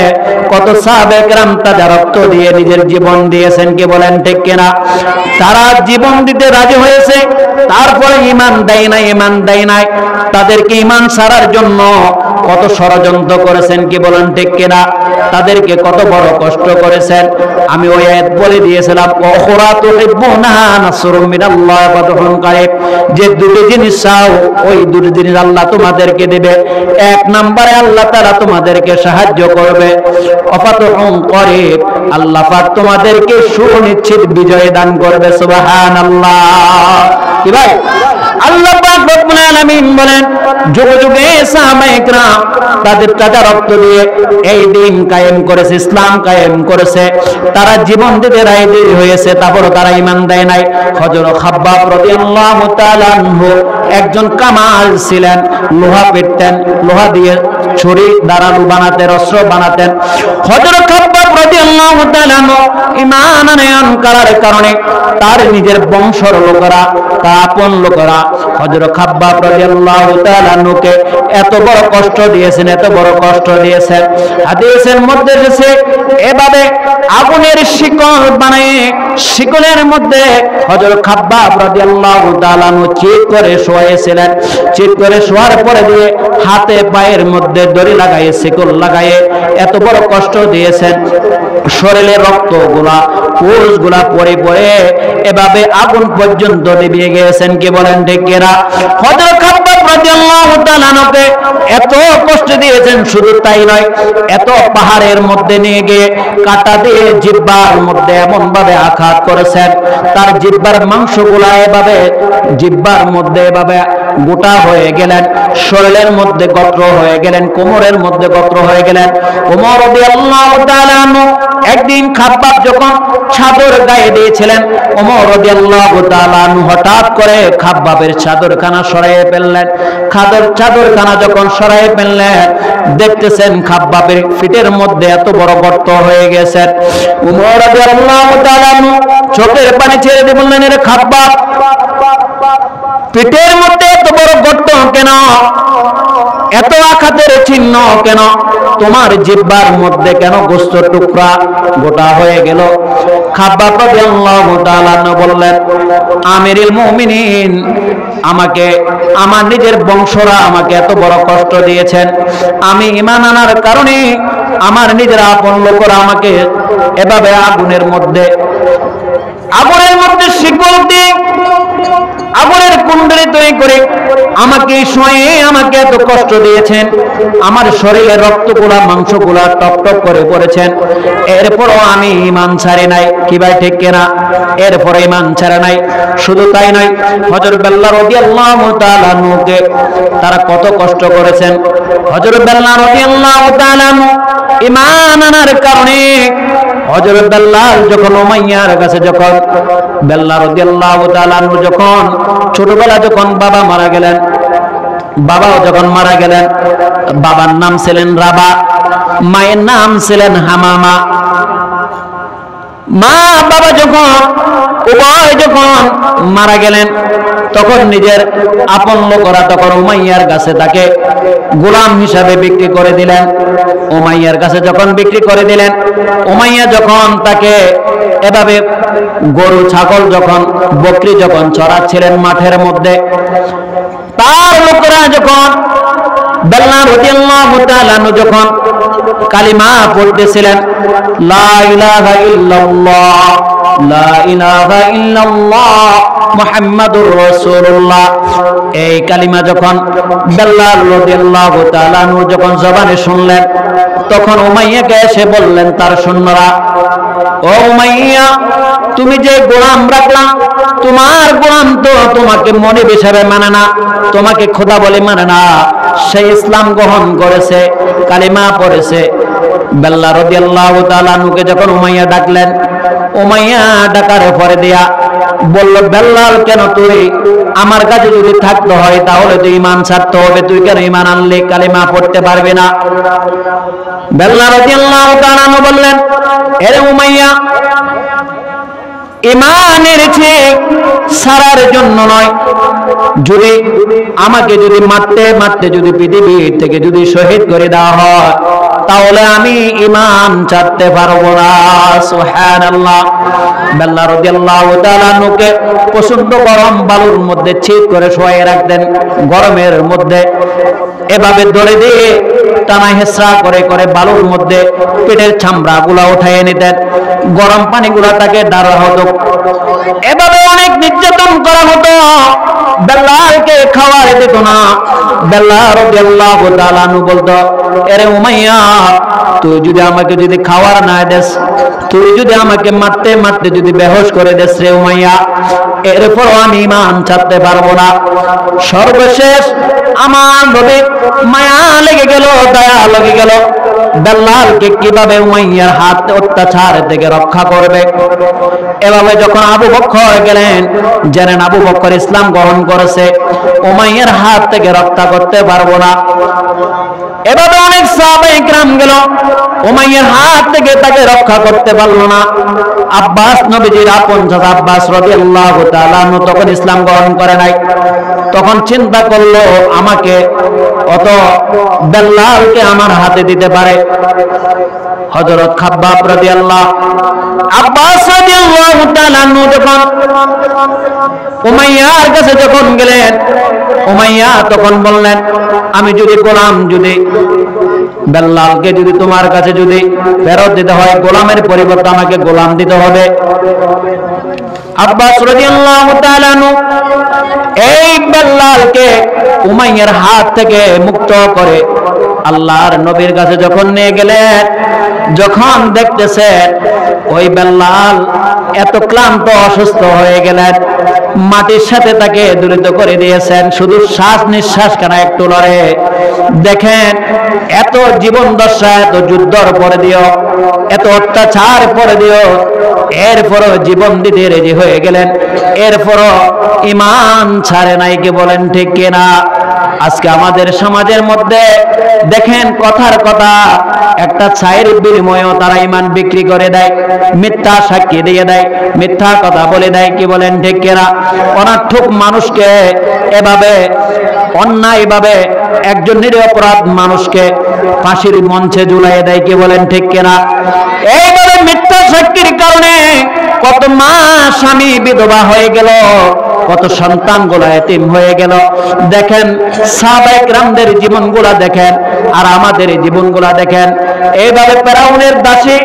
কত সাহাবায়ে কেরাম তারা রক্ত দিয়ে নিজের জীবন দিয়েছেন, কি বলেন ঠিক কিনা? তারা জীবন দিতে রাজি হয়েছে, তারপরে ঈমান দেয় নাই, ঈমান দেয় নাই। তাদেরকে ঈমান ছাড়ার জন্য কত ষড়যন্ত্র করেছেন, কি বলেন ঠিক কিনা? তাদেরকে কত বড় কষ্ট করেছেন। আমি ওই আয়াত বলে দিয়েছিলাম, ওখরা তুহিব্বুনাহা নাসরুম মিনাল্লাহ ওয়া ফাতহুন কারীব, যে দুটো জিনিস চাও ওই দুটো জিনিস আল্লাহ তোমাদেরকে দেবে। এক নম্বরে আল্লাহ তাআলা তোমাদেরকে সাহায্য করবে, ওয়া ফাতহুন কারীব, আল্লাহ পাক তোমাদেরকে সুনিশ্চিত বিজয় দান করবে। সুবহানাল্লাহ। কি ভাই? আল্লাহ পাক রব্বুল আলামিন বলেন, যুগে যুগে সাহাবায়ে কেরাম তাদের টাকা রক্ত দিয়ে এই দিন কায়েম করেছে, ইসলাম কায়েম করেছে। তারা জীবন দিতে রাজি হয়েছে, তারপর তারা ঈমান দেয় নাই। হযরত খাব্বাব রাদিয়াল্লাহু তাআলা আনহু একজন কামাল ছিলেন, লোহা পেটতেন, লোহা দিয়ে ছুরি ধারালো বানাতেন, অস্ত্র বানাতেন। হযরত খাব্বাব রাদিয়াল্লাহু তাআলা ঈমান আনয়ন করার কারণে তার নিজের বংশের লোকেরা, তার আপন লোকেরা হযরত খাব্বাব রাদিয়াল্লাহু তাআলা আনহুকে এত বড় কষ্ট দিয়েছেন, এত বড় কষ্ট দিয়েছেন। হাদিসের মধ্যে এসেছে, এভাবে আগুনের শিকল বানিয়ে শিকলের মধ্যে হযরত খাব্বাব রাদিয়াল্লাহু তাআলা আনহু চিৎ করে শোয়াইছিলেন। চিৎ করে শোয়ার পরে দিয়ে হাতে পায়ের মধ্যে দড়ি লাগাইয়ে, শিকল লাগাইয়ে এত বড় কষ্ট দিয়েছেন। শরীরের রক্তগুলা, কোষগুলা পড়ে পড়ে এভাবে আগুন পর্যন্ত নিভিয়ে গিয়েছেন, কি বলেন ঠিক কিনা? হযরত খাব্বাব রাদিয়াল্লাহু তাআলা আনহুকে এত কষ্ট দিয়েছেন, শুধু তাই নয়, এত পাহাড়ের মধ্যে নিয়ে গিয়ে কাঁটা দিয়ে জিহ্বার মধ্যে এমন ভাবে আঘাত করেছেন, তার জিহ্বার মাংসগুলা এভাবে জিহ্বার মধ্যে এভাবে গোটা হয়ে গেলেন, শরীরের মধ্যে গোত্র হয়ে গেলেন, কোমরের মধ্যে গোত্র হয়ে গেলেন। ওমর রাদিয়াল্লাহু তাআলা আনহু একদিন খাব্বাব যখন চাদর গায়ে দিয়েছিলেন, ওমর রাদিয়াল্লাহু তাআলা আনহু হঠাৎ করে খাব্বাবের চাদরখানা সরাইয়ে ফেললেন। চাদরখানা যখন সরাইয়ে ফেললেন, দেখতেছেন খাব্বাবের পিঠের মধ্যে এত বড় গর্ত হয়ে গেছে। ওমর রাদিয়াল্লাহু তাআলা আনহু চোখের পানি ছেড়ে দিয়ে বললেন, এর খাব্বাব, পিঠের মধ্যে এত বড় গর্ত কেন? এত আঘাতের চিহ্ন কেন? তোমার জিহ্বার মধ্যে কেন গোশতের টুকরা গোটা হয়ে গেল? খাব্বাব রাদিয়াল্লাহু তাআলা বললেন, আমিরুল মুমিনিন, আমাকে আমার নিজের বংশরা আমাকে এত বড় কষ্ট দিয়েছেন। আমি ঈমান আনার কারণে আমার নিজের আপন লোকেরা আমাকে এভাবে আগুনের মধ্যে শিকল দিয়ে, আগুনের কুণ্ডলী তৈরি করে আমাকে শোয়ে আমাকে এত কষ্ট দিয়েছেন। আমার শরীরের রক্তগুলা, মাংসগুলা টপ টপ করে পড়েছেন। এরপরও আমি ঈমান ছাড়ি নাই, কি ভাই ঠিক কিনা? এরপরে ঈমান ছাড়া নাই। শুধু তাই নয়, হযরত বেল্লাল রাদিয়াল্লাহু তাআলা আনহুকে তারা কত কষ্ট করেছেন। হযরত বেল্লাল রাদিয়াল্লাহু তাআলা আনহু ঈমান আনার কারণে হযরত বেল্লাল যখন উমাইয়ার কাছে, যখন বেল্লাল রাদিয়াল্লাহু তাআলা আনহু যখন ছোটবেলা যখন বাবা মারা গেলেন, বাবাও যখন মারা গেলেন, বাবার নাম ছিলেন রাবা, মায়ের নাম ছিলেন হামামা। মা বাবা যখন উভয় যখন মারা গেলেন, তখন নিজের আপন লোকেরা তখন উমাইয়ার কাছে তাকে গোলাম হিসাবে বিক্রি করে দিলেন। উমাইয়ার কাছে যখন বিক্রি করে দিলেন, উমাইয়া যখন তাকে এভাবে গরু, ছাগল, যখন বকরি যখন চড়াচ্ছিলেন মাঠের মধ্যে, তার লোকেরা যখন বেল্লাল রাদিয়াল্লাহু তাআলা আনহু যখন কালিমা পড়তেছিলেন, লা ইলাহা ইল্লাল্লাহ লা ইলাহা ইল্লাল্লাহ মুহাম্মাদুর রাসূলুল্লাহ। এই কালিমা যখন বেলাল রাদিয়াল্লাহু তাআলা আনহু যখন জবানে শুনলেন, তখন উমাইয়াকে এসে বললেন তার সৈন্যরা, ও উমাইয়া, তুমি যে গোলাম রাখলা, তোমার গোলাম তো তোমাকে মনিব হিসেবে মানে না, তোমাকে খোদা বলে মানে না, সে ইসলাম গ্রহণ করেছে, কালিমা পড়েছে। বেলাল রাদিয়াল্লাহু তাআলা আনহুকে যখন উমাইয়া ডাকলেন, উমাইয়া ডাকার পরে দিয়া বলল, বেলাল, কেন তুই আমার কাছে যদি থাকতে হয় তাহলে তুই ঈমান ছাড়তে হবে, তুই কেন ঈমান আনলে, কালিমা পড়তে পারবি না? বেলাল রাদিয়াল্লাহু তাআলা আনহু বললেন, এরে উমাইয়া, ঈমানের চেয়ে সারার জন্য নয়, যদি আমাকে যদি মারতে মারতে যদি পৃথিবীর থেকে যদি শহীদ করে দেওয়া হয় তাহলে আমি ঈমান ছাড়তে পারবো না। সুবহানাল্লাহ। বেলাল রাদিয়াল্লাহু তাআলা আনহুকে প্রচন্ড গরম বালুর মধ্যে ছিট করে শোয়াই রাখতেন, গরমের মধ্যে এভাবে দড়ি দিয়ে টানা হেসরা করে করে বালুর মধ্যে পেটের চামড়া গুলা উঠাইয়ে নিতেন, গরম পানি গুলা তাকে ডালা হতো, এভাবে অনেক নির্যাতন করা হতো। বেলালকে খাওয়ার দিত না। বেলাল রাদিয়াল্লাহু তাআলা আনহু বলতো, এরে উমাইয়া, তুই যদি আমাকে যদি খাওয়ার না দেস, তুই যদি আমাকে মারতে মারতে যদি বেহুশ করে দেস রে উমাইয়া, এরপর আমি ঈমান ছাড়তে পারবো না। সর্বশেষ আমার নবী মায়া লেগে গেল, দয়া লেগে গেল, বেলালকে কিভাবে উমাইয়ার হাত অত্যাচার থেকে রক্ষা করবে। এভাবে যখন আবু বকর গেলেন, জানেন আবু বকর ইসলাম গ্রহণ করেছে, উমাইয়ার হাত থেকে রক্ষা করতে পারবো না। এভাবে অনেক সাহাবায়ে কিরাম গেল, উমাইয়ার হাত থেকে তাকে রক্ষা করতে পারলো না। আব্বাস, নবীজির আপন চাচা আব্বাস রাদিয়াল্লাহু তাআলা আনহু তখন ইসলাম গ্রহণ করে নাই। তখন চিন্তা করলো, আমাকে অত বেলালকে আমার হাতে দিতে পারে। হযরত খাব্বাব রাদিয়াল্লাহু আব্বাস রাদিয়াল্লাহু তাআলা আনহু যখন উমাইয়ার কাছে যখন গেলেন, উমাইয়া তখন বললেন, আমি যদি গোলাম যদি বেলালকে যদি তোমার কাছে যদি ফেরত দিতে হয়, গোলামের পরিবর্তে আমাকে গোলাম দিতে হবে। আব্বাস রাদিয়াল্লাহু তাআলা আনহু এই বেলালকে উমাইয়ার হাত থেকে মুক্ত করে আল্লাহর নবীর কাছে যখন নিয়ে গেলেন, যখন দেখতেছেন ওই বেলাল এত ক্লান্ত অসুস্থ হয়ে গেলেন, মাটির সাথে তাকে দূরিত করে দিয়েছেন, শুধু শ্বাস নিঃশ্বাস কেন একটু লড়ে। দেখেন, এত জীবন দশা, এত যুদ্ধর পরে দিও, এত অত্যাচার পরে দিও, এরপরও জীবন দিতে রেজি হয়ে গেলেন, এরপরও ঈমান ছাড়ে নাই। কি বলেন ঠিক কিনা? আজকে আমাদের সমাজের মধ্যে দেখেন, কথার কথা একটা ছায়ের বিনিময়েও তারা ঈমান বিক্রি করে দেয়, মিথ্যা সাক্ষী দিয়ে দেয়, মিথ্যা কথা বলে দেয়। কি বলেন ঠিক কিনা? অনার্থক মানুষকে এভাবে অন্যায়ভাবে একজন নিরপরাধ মানুষকে ফাঁসির মঞ্চে ঝুলাইয়ে দেয়। কি বলেন ঠিক কিনা? এইভাবে মিথ্যা সাক্ষীর কারণে কত মা স্বামী বিধবা হয়ে গেল, কত সন্তানগুলো এতিম হয়ে গেল। দেখেন সাহাবায়ে কিরামদের জীবনগুলা দেখেন আর আমাদের জীবনগুলা দেখেন। এইভাবে ফিরআউনের দাসী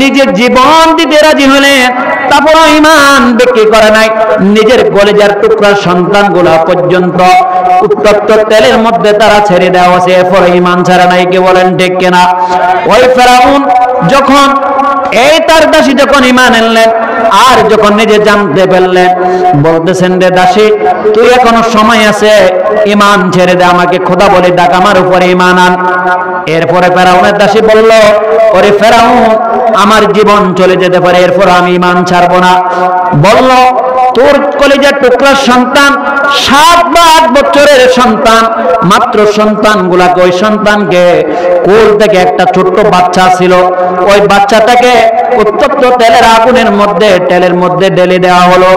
নিজের জীবন দিতে রাজি হলেন, তারপর ঈমান বিক্রি করে নাই, নিজের কলিজার টুকরা সন্তানগুলা পর্যন্ত উত্তপ্ত তেলের মধ্যে তারা ছেড়ে দেওয়া হয়েছে, এরপরে ঈমান ছাড়া নাই। কি বলেন ঠিক কিনা? ওই ফিরআউন যখন এই তার দাসী যখন ঈমান আনলেন আর যখন নিজে জানতে পারলেন, বলতেছেন, রে দাসী, তুই এখনো সময় আছে, ঈমান ছেড়ে দে, আমাকে খোদা বলে ডাক, আমার উপরে ঈমান আন। এরপরে ফিরআউনের দাসী বলল, ওরে ফিরআউন, আমার জীবন চলে যেতে পারে, এরপর আমি ঈমান ছাড়বো না। বলল, তোর কলিজার টুকরা সন্তান 7 বা 8 বছরের সন্তান, মাত্র সন্তানগুলাকে, ওই সন্তানকে কোল থেকে একটা ছোট্ট বাচ্চা ছিল, ওই বাচ্চাটাকে উত্তপ্ত তেলের আগুনের মধ্যে ঢেলে দেওয়া হলো।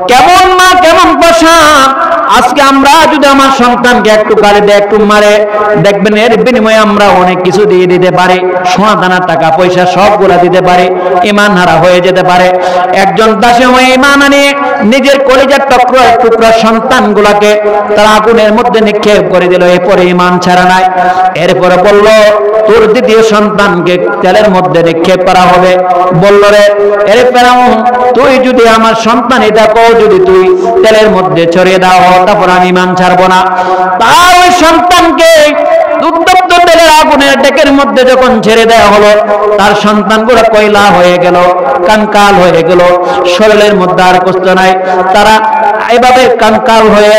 কেমন মা, কেমন পোষা, আজকে আমরা যদি আমার সন্তানকে একটু গালি দেয়, একটু মারে, দেখবেন এর বিনিময়ে আমরা অনেক কিছু দিয়ে দিতে পারি, সোনা দানা টাকা পয়সা সবগুলা দিতে পারি, ঈমান হারা হয়ে যেতে পারে। একজন দাসী হয়ে ঈমান আনিয়ে নিজের কলিজার টুকরা টুকরা সন্তানগুলাকে তার আগুনের মধ্যে নিক্ষেপ করে দিল, এরপরে ঈমান ছাড়া নাই। এরপরে বলল তোর দ্বিতীয় সন্তানকে তেলের মধ্যে নিক্ষেপ করা হবে। বলল রে এর ফেরাউন, তুই যদি আমার সন্তান দেখো যদি তুই তেলের মধ্যে ছড়িয়ে দাও তারপর আমি ঈমান ছাড়বো না। তার ওই সন্তানকে উত্তপ্ত তেলের আগুনের ডেকের মধ্যে যখন ছেড়ে দেওয়া হলো, তার সন্তানগুলো কয়লা হয়ে গেল, কাঙ্কাল হয়ে গেল, শরীরের মধ্যে আর কষ্ট নাই, তারা এভাবে কাঙ্কাল হয়ে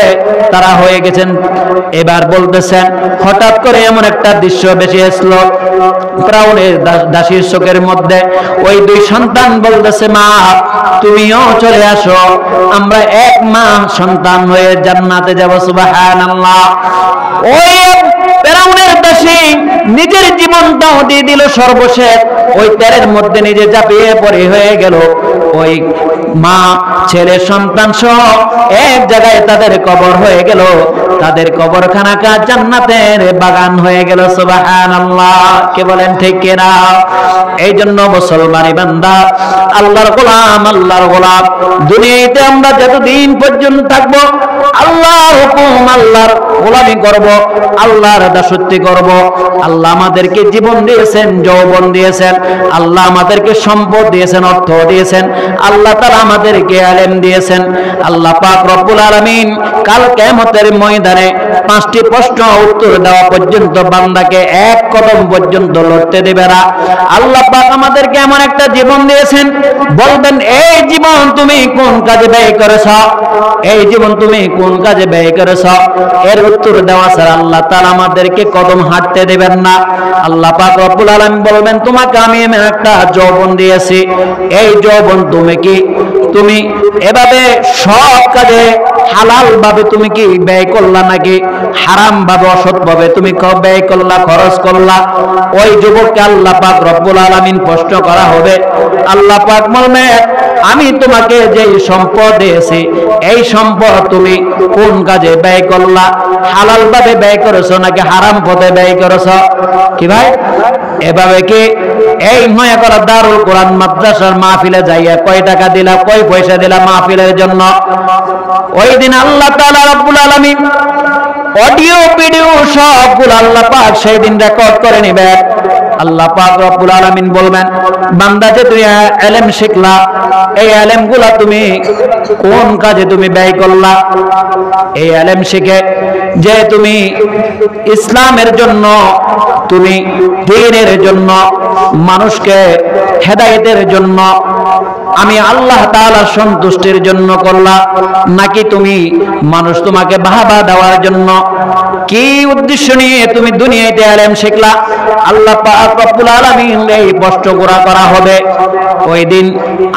তারা হয়ে গেছেন। এবার বলতেছেন হঠাৎ করে এমন একটা দৃশ্য বেশি আসলো ফেরাউনের দাসীর চোখের মধ্যে। ওই দুই সন্তান বলতেছে মা তুমিও চলে আসো, আমরা এক মা সন্তান হয়ে জান্নাতে যাব। সুবহানাল্লাহ। ওই ফেরাউনের দাসী নিজের জীবনটাও দিয়ে দিল সর্বশেষ, ওই তেলের মধ্যে নিজে ঝাঁপিয়ে পড়ে হয়ে গেল। ওই মা ছেলে সন্তান সহ এক জায়গায় তাদের কবর হয়ে গেল, তাদের কবরখানাটা জান্নাতের বাগান হয়ে গেল। সুবহানাল্লাহ। কে বলেন ঠিক কিনা? এই জন্য মুসলমানি বান্দা, আল্লাহর গোলাম, আল্লাহর গোলাম, দুনিয়াতে আমরা যতদিন পর্যন্ত থাকবো আল্লাহর হুকুম, আল্লাহর গোলামি করব, আল্লাহর দাসত্ব করব। আল্লাহ আমাদেরকে জীবন দিয়েছেন, যৌবন দিয়েছেন, আল্লাহ আমাদেরকে সম্পদ দিয়েছেন, অর্থ দিয়েছেন, আল্লাহ তাআলা আমাদেরকে ইলম দিয়েছেন। আল্লাহ পাক রব্বুল আলামিন কাল কিয়ামতের ময়দানে 5টি প্রশ্ন উত্তর দেওয়া পর্যন্ত বান্দাকে এক কদম পর্যন্ত লড়তে দেবে না। আল্লাহ পাক আমাদেরকে এমন একটা জীবন দিয়েছেন, বলবেন এই জীবন তুমি কোন কাজে ব্যয় করেছো, এই জীবন তুমি কোন কাজে ব্যয় করেছো, এর উত্তর দেওয়া ছাড়া আল্লাহ তাআলা আমাদেরকে কদম হাঁটতে দেবেন না। আল্লাহ পাক রব্বুল আলামিন বলবেন তোমাকে আমি একটা যৌবন দিয়েছি, এই যৌবন তুমি এভাবে সব কাজে হালাল ভাবে তুমি কি ব্যয় করলা নাকি হারাম ভাবে অসৎ ভাবে তুমি ব্যয় করলা, খরচ করলা? ওই যুবককে আল্লাহ পাক রব্বুল আলামিন প্রশ্ন করা হবে। আল্লাহ পাক বলবেন আমি তোমাকে যে সম্পদ দিয়েছি এই সম্পদ তুমি কোন কাজে ব্যয় করলা, হালাল ভাবে ব্যয় করেছো নাকি হারাম পথে ব্যয় করেছো? কি ভাই এভাবে কি এই নয়াকড়া দারুল কোরআন মাদ্রাসার মাহফিলে যাইয়া কয় টাকা দিলা, কয় পয়সা দিলা মাহফিলের জন্য? ওই দিন আল্লাহ তাআলা রব্বুল আলামিন অডিও ভিডিও সবগুলো আল্লাহ পাক সেই দিন রেকর্ড করে নেবেন। আল্লাহ পাক রব্বুল আলামিন বলবেন বান্দা যে তুই ইলম শিখলা, এই ইলমগুলো তুমি কোন কাজে তুমি ব্যয় করলা? এই ইলম শিখে যে তুমি ইসলামের জন্য, তুমি দ্বীনের জন্য, মানুষকে হেদায়েতের জন্য, আমি আল্লাহ তাআলার সন্তুষ্টির জন্য করলা, নাকি তুমি মানুষ তোমাকে বাহবা দেওয়ার জন্য? কি উদ্দেশ্য নিয়ে তুমি দুনিয়াতে ইলম শিখলা? আল্লাহ পাক রব্বুল আলামিন এই প্রশ্ন করা হবে। ওই দিন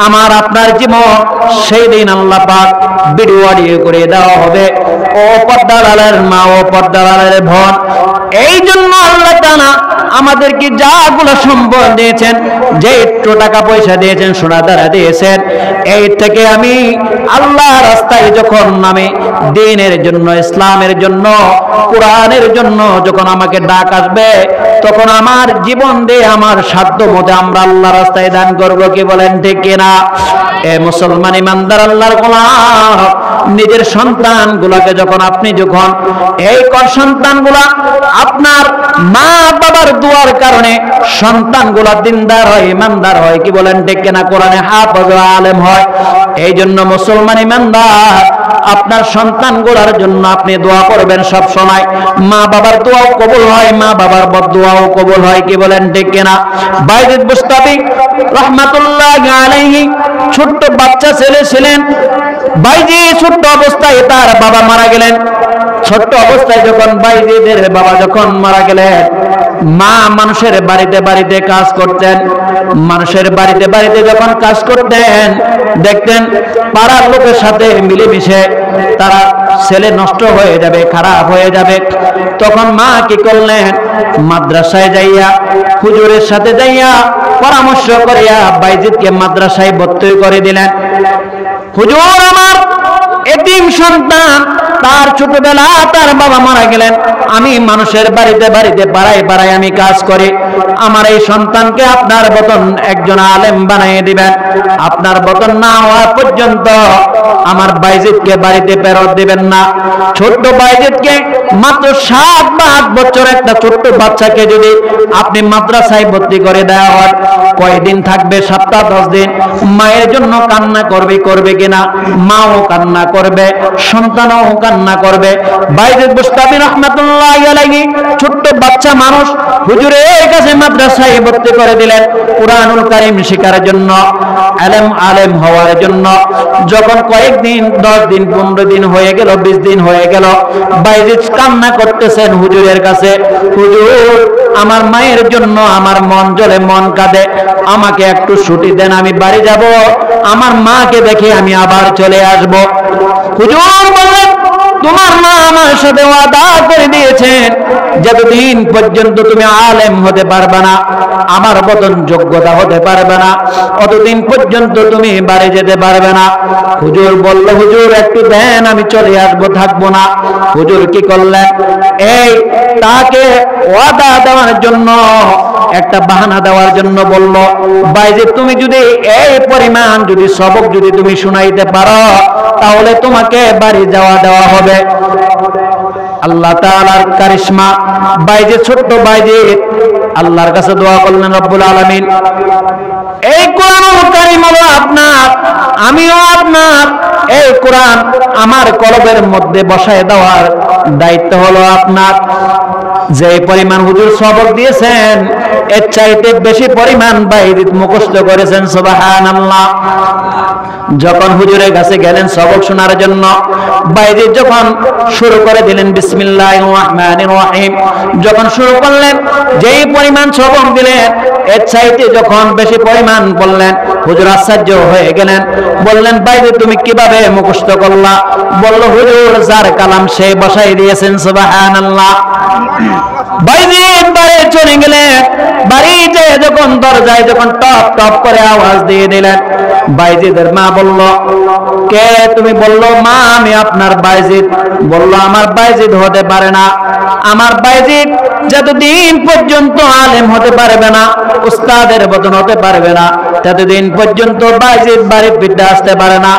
আমার আপনার জীবন, সেই দিন আল্লাহ পাক ভিডিও অডিও করে দেওয়া হবে। ও পর্দার আলের মা, ও পর্দার আলের বোন, এই জন্য আল্লাহ তাআলা আমাদেরকে যাগুলো সম্পদ দিয়েছেন, যে একটু টাকা পয়সা দিয়েছেন, সোনা দানা দিয়েছেন, এই থেকে আমি আল্লাহ রাস্তায় যখন নামে দ্বীনের জন্য, ইসলামের জন্য, কোরআনের জন্য যখন আমাকে ডাক আসবে, তখন আমার জীবন দিয়ে আমার সাধ্য মতো আমরা আল্লাহ রাস্তায় দান করব। কি বলেন ঠিক কিনা? এ মুসলমান ইমানদার আল্লাহর গোলাম, নিজের সন্তানগুলোকে যখন আপনি যখন এই সন্তানগুলা আপনার মা বাবার দোয়ার কারণে সন্তানগুলা দিনদার হয়, ইমানদার হয়, কি বলেন ঠিক কিনা? কোরআনে হাফেজ আলেম হয়। এই জন্য মুসলমান ইমানদার আপনার সন্তানগুলোর জন্য আপনি দোয়া করবেন সব সময়। মা বাবার দোয়াও কবুল হয়, মা বাবার বদদোয়াও কবুল হয়। কি বলেন ঠিক কিনা? বাইজিদ বুস্তামি রাহমাতুল্লাহ আলাইহি ছোট্ট বাচ্চা ছেলে ছিলেন। বাইজিদ ছোট্ট অবস্থায় তার বাবা মারা গেলেন। ছোট্ট অবস্থায় যখন বাইজিদের বাবা যখন মারা গেলেন, মা মানুষের বাড়িতে বাড়িতে কাজ করতেন। মানুষের বাড়িতে বাড়িতে যখন কাজ করতেন, দেখতেন পাড়ার লোকের সাথে মিলেমিশে তারা ছেলে নষ্ট হয়ে যাবে, খারাপ হয়ে যাবে। তখন মা কি করলেন? মাদ্রাসায় যাইয়া, হুজুরের সাথে যাইয়া পরামর্শ করিয়া বাইজিদকে মাদ্রাসায় ভর্তি করে দিলেন। হুজুর, আমার এতিম সন্তান তার ছোটবেলা তার বাবা মারা গেলেন, আমি মানুষের বাড়িতে বাড়িতে পাড়ায় পাড়ায় আমি কাজ করি, আমার এই সন্তানকে আপনার বেতন একজন আলেম বানিয়ে দিবেন, আপনার বেতন না হওয়া পর্যন্ত আমার বাইজিদকে বাড়িতে ফেরত দিবেন না। ছোট্ট বাইজিদকে মাত্র 7 বা 8 বছর একটা ছোট্ট বাচ্চাকে যদি আপনি মাদ্রাসায় ভর্তি করে দেওয়া হয়, কয়দিন থাকবে? সপ্তাহ 10 দিন। মায়ের জন্য কান্না করবে কিনা? মাও কান্না করবে, সন্তানও কান্না করবে। বাইজিদ বুস্তামি রাহমাতুল্লাহি আলাইহি ছোট্ট বাচ্চা মানুষ হুজুরের কাছে মাদ্রাসায় ভর্তি করে দিলেন কুরআনুল কারীম শেখার জন্য, আলেম হওয়ার জন্য। যখন কয়েকদিন 10 দিন 15 দিন হয়ে গেল, 20 দিন হয়ে গেল, বাইজিদ কান্না করতেছেন হুজুরের কাছে, হুজুর আমার মায়ের জন্য আমার মন জ্বলে, মন কাঁদে, আমাকে একটু ছুটি দেন, আমি বাড়ি যাব, আমার মাকে দেখে আমি আবার চলে আসব। হুজুর বললেন, তোমার মা আমার সাথে ওয়াদা করে দিয়েছেন যতদিন পর্যন্ত তুমি আলেম হতে পারবে না, আমার বেতন যোগ্যতা হতে পারবে না, অতদিন পর্যন্ত তুমি বাড়ি যেতে পারবে না। হুজুর বলল, হুজুর একটু দেন, আমি চলে আসবো, থাকবো না। হুজুর কি করলেন? এই তাকে ওয়াদা দেওয়ার জন্য, একটা বাহানা দেওয়ার জন্য বলল, বাইজিদ তুমি যদি এই পরিমাণ যদি সবক যদি তুমি শুনাইতে পারো, তাহলে তোমাকে বাড়ি যাওয়া দেওয়া হবে। আল্লাহ তাআলার কারিশমা, বাইজিদ ছোট্ট বাইজিদ আল্লাহর কাছে দোয়া করলেন, রব্বুল আলামিন এই কোরআনুল কারীম হলো আপনার, আমিও আপনার, এই কোরআন আমার কলবের মধ্যে বসায় দেওয়ার দায়িত্ব হলো আপনার। যে পরিমাণ হুজুর সবক দিয়েছেন এর চাইতে বেশি পরিমাণ বাইজিদ মুখস্থ করেছেন, সুবহানাল্লাহ। যখন হুজুরের কাছে গেলেন সবক শোনার জন্য, বাইজিদ যখন শুরু করে দিলেন বিসমিল্লাহির রহমানির রহিম, যখন শুরু করলেন, যেই পরিমাণ সবক দিলেন এর চাইতে যখন বেশি পরিমাণ বললেন, হুজুর আশ্চর্য হয়ে গেলেন। বললেন, বাইজিদ তুমি কিভাবে মুখস্থ করলা? বলল, হুজুর যার কালাম সে বসাই দিয়েছেন, সুবহানাল্লাহ। বাইজিদ বাড়ি চলে গেলেন, বাড়িতে যখন দরজায় যখন টপ টপ করে আওয়াজ দিয়ে দিলেন, বাইজিদের মা বলল, কে তুমি? বলল, মা আমি আপনার বাইজিদ। বলল, আমার বাইজিদ হতে পারে না, আমার বাইজিদ যতদিন পর্যন্ত আলেম হতে পারবে না, উস্তাদের বেতন হতে পারবে না, ততদিন পর্যন্ত বাইজিদ বাড়ির ফিরতে আসতে পারে না।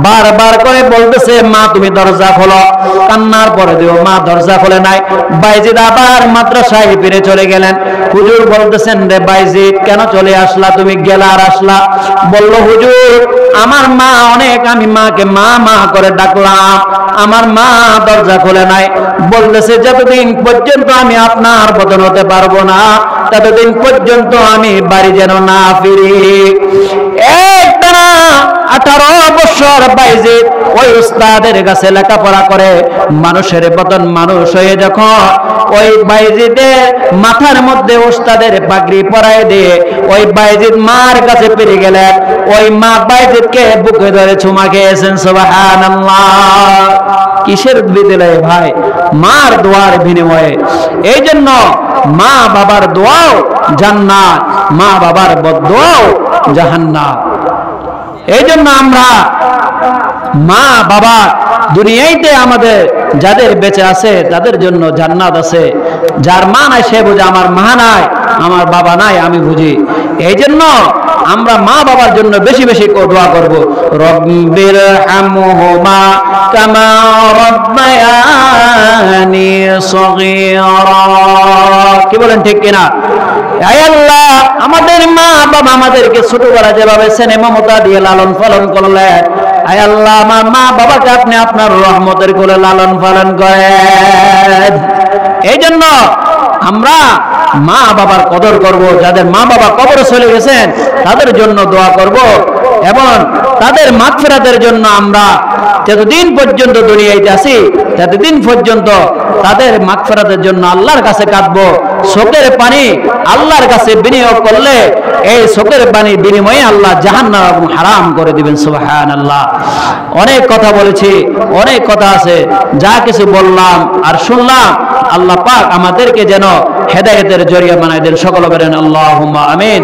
বারবার করে বলতেছে, মা তুমি দরজা খোলো, কান্নার পরে দিও, মা দরজা খোলে নাই। বাইজিদ আবার মাদ্রাসায় ফিরে চলে গেলেন। হুজুর বলতেছেন, রে বাইজিদ কেন চলে আসলা, তুমি গেলা আর আসলা? বলল, হুজুর আমার মা অনেক, আমি মাকে মা মা করে ডাকলাম, আমার মা দরজা খোলে নাই। বলতেছে, যতদিন পর্যন্ত আমি আপনার বেতন হতে পারবো না, ততদিন পর্যন্ত আমি বাড়ি যেন না ফিরি। একটানা 18 বছর বাইজিদ ওই উস্তাদের কাছে লেখাপড়া করে মানুষের বেতন মানুষ হয়ে যখন ওই বাইজিদের মাথার মধ্যে উস্তাদের পাগড়ি পরায় দিয়ে ওই বাইজিদ মার কাছে ফিরে গেলেন, ওই মা বাইজিদকে বুকে ধরে চুমা খেয়েছেন, সুবহানাল্লাহ। কিসের বিনিময়ে ভাই? মার দোয়ার বিনিময়ে। এই জন্য মা বাবার দোয়াও জান্নাত, মা বাবার বদদোয়াও জাহান্নাম। এই জন্য আমরা মা বাবা দুনিয়াতে আমাদের যাদের বেঁচে আছে তাদের জন্য জান্নাত আছে, যার মা নাই সে বুঝে আমার মা নাই, আমার বাবা নাই আমি বুঝি। এই জন্য আমরা মা বাবার জন্য বেশি বেশি দোয়া করব, রব্বির হামহুমা কামা রাব্বায়ানি সগীরা। কি বলেন ঠিক কিনা? হে আল্লাহ আমাদের মা বাবা আমাদেরকে ছোটবেলা যেভাবে স্নেহ মমতা দিয়ে লালন পালন করলেন, হে আল্লাহ আমার মা বাবাকে আপনি আপনার রহমতের কোলে লালন পালন করেন। এই জন্য আমরা মা বাবার কদর করব, যাদের মা বাবা কবরে চলে গেছেন তাদের জন্য দোয়া করব এবং তাদের মাগফিরাতের জন্য আমরা যতদিন পর্যন্ত দুনিয়াতে আছি ততদিন পর্যন্ত তাদের মাগফিরাতের জন্য আল্লাহর কাছে কাঁদবো। চোখের পানি আল্লাহর কাছে বিনিয়োগ করলে এই চোখের পানির বিনিময়ে আল্লাহ জাহান্নাম এবং হারাম করে দিবেন, সুবহানাল্লাহ। অনেক কথা বলেছি, অনেক কথা আছে, যা কিছু বললাম আর শুনলাম আল্লাহ পাক আমাদেরকে যেন হেদায়েতের জরিয়া বানায় দেন। সকলে বলেন আল্লাহুম্মা আমিন।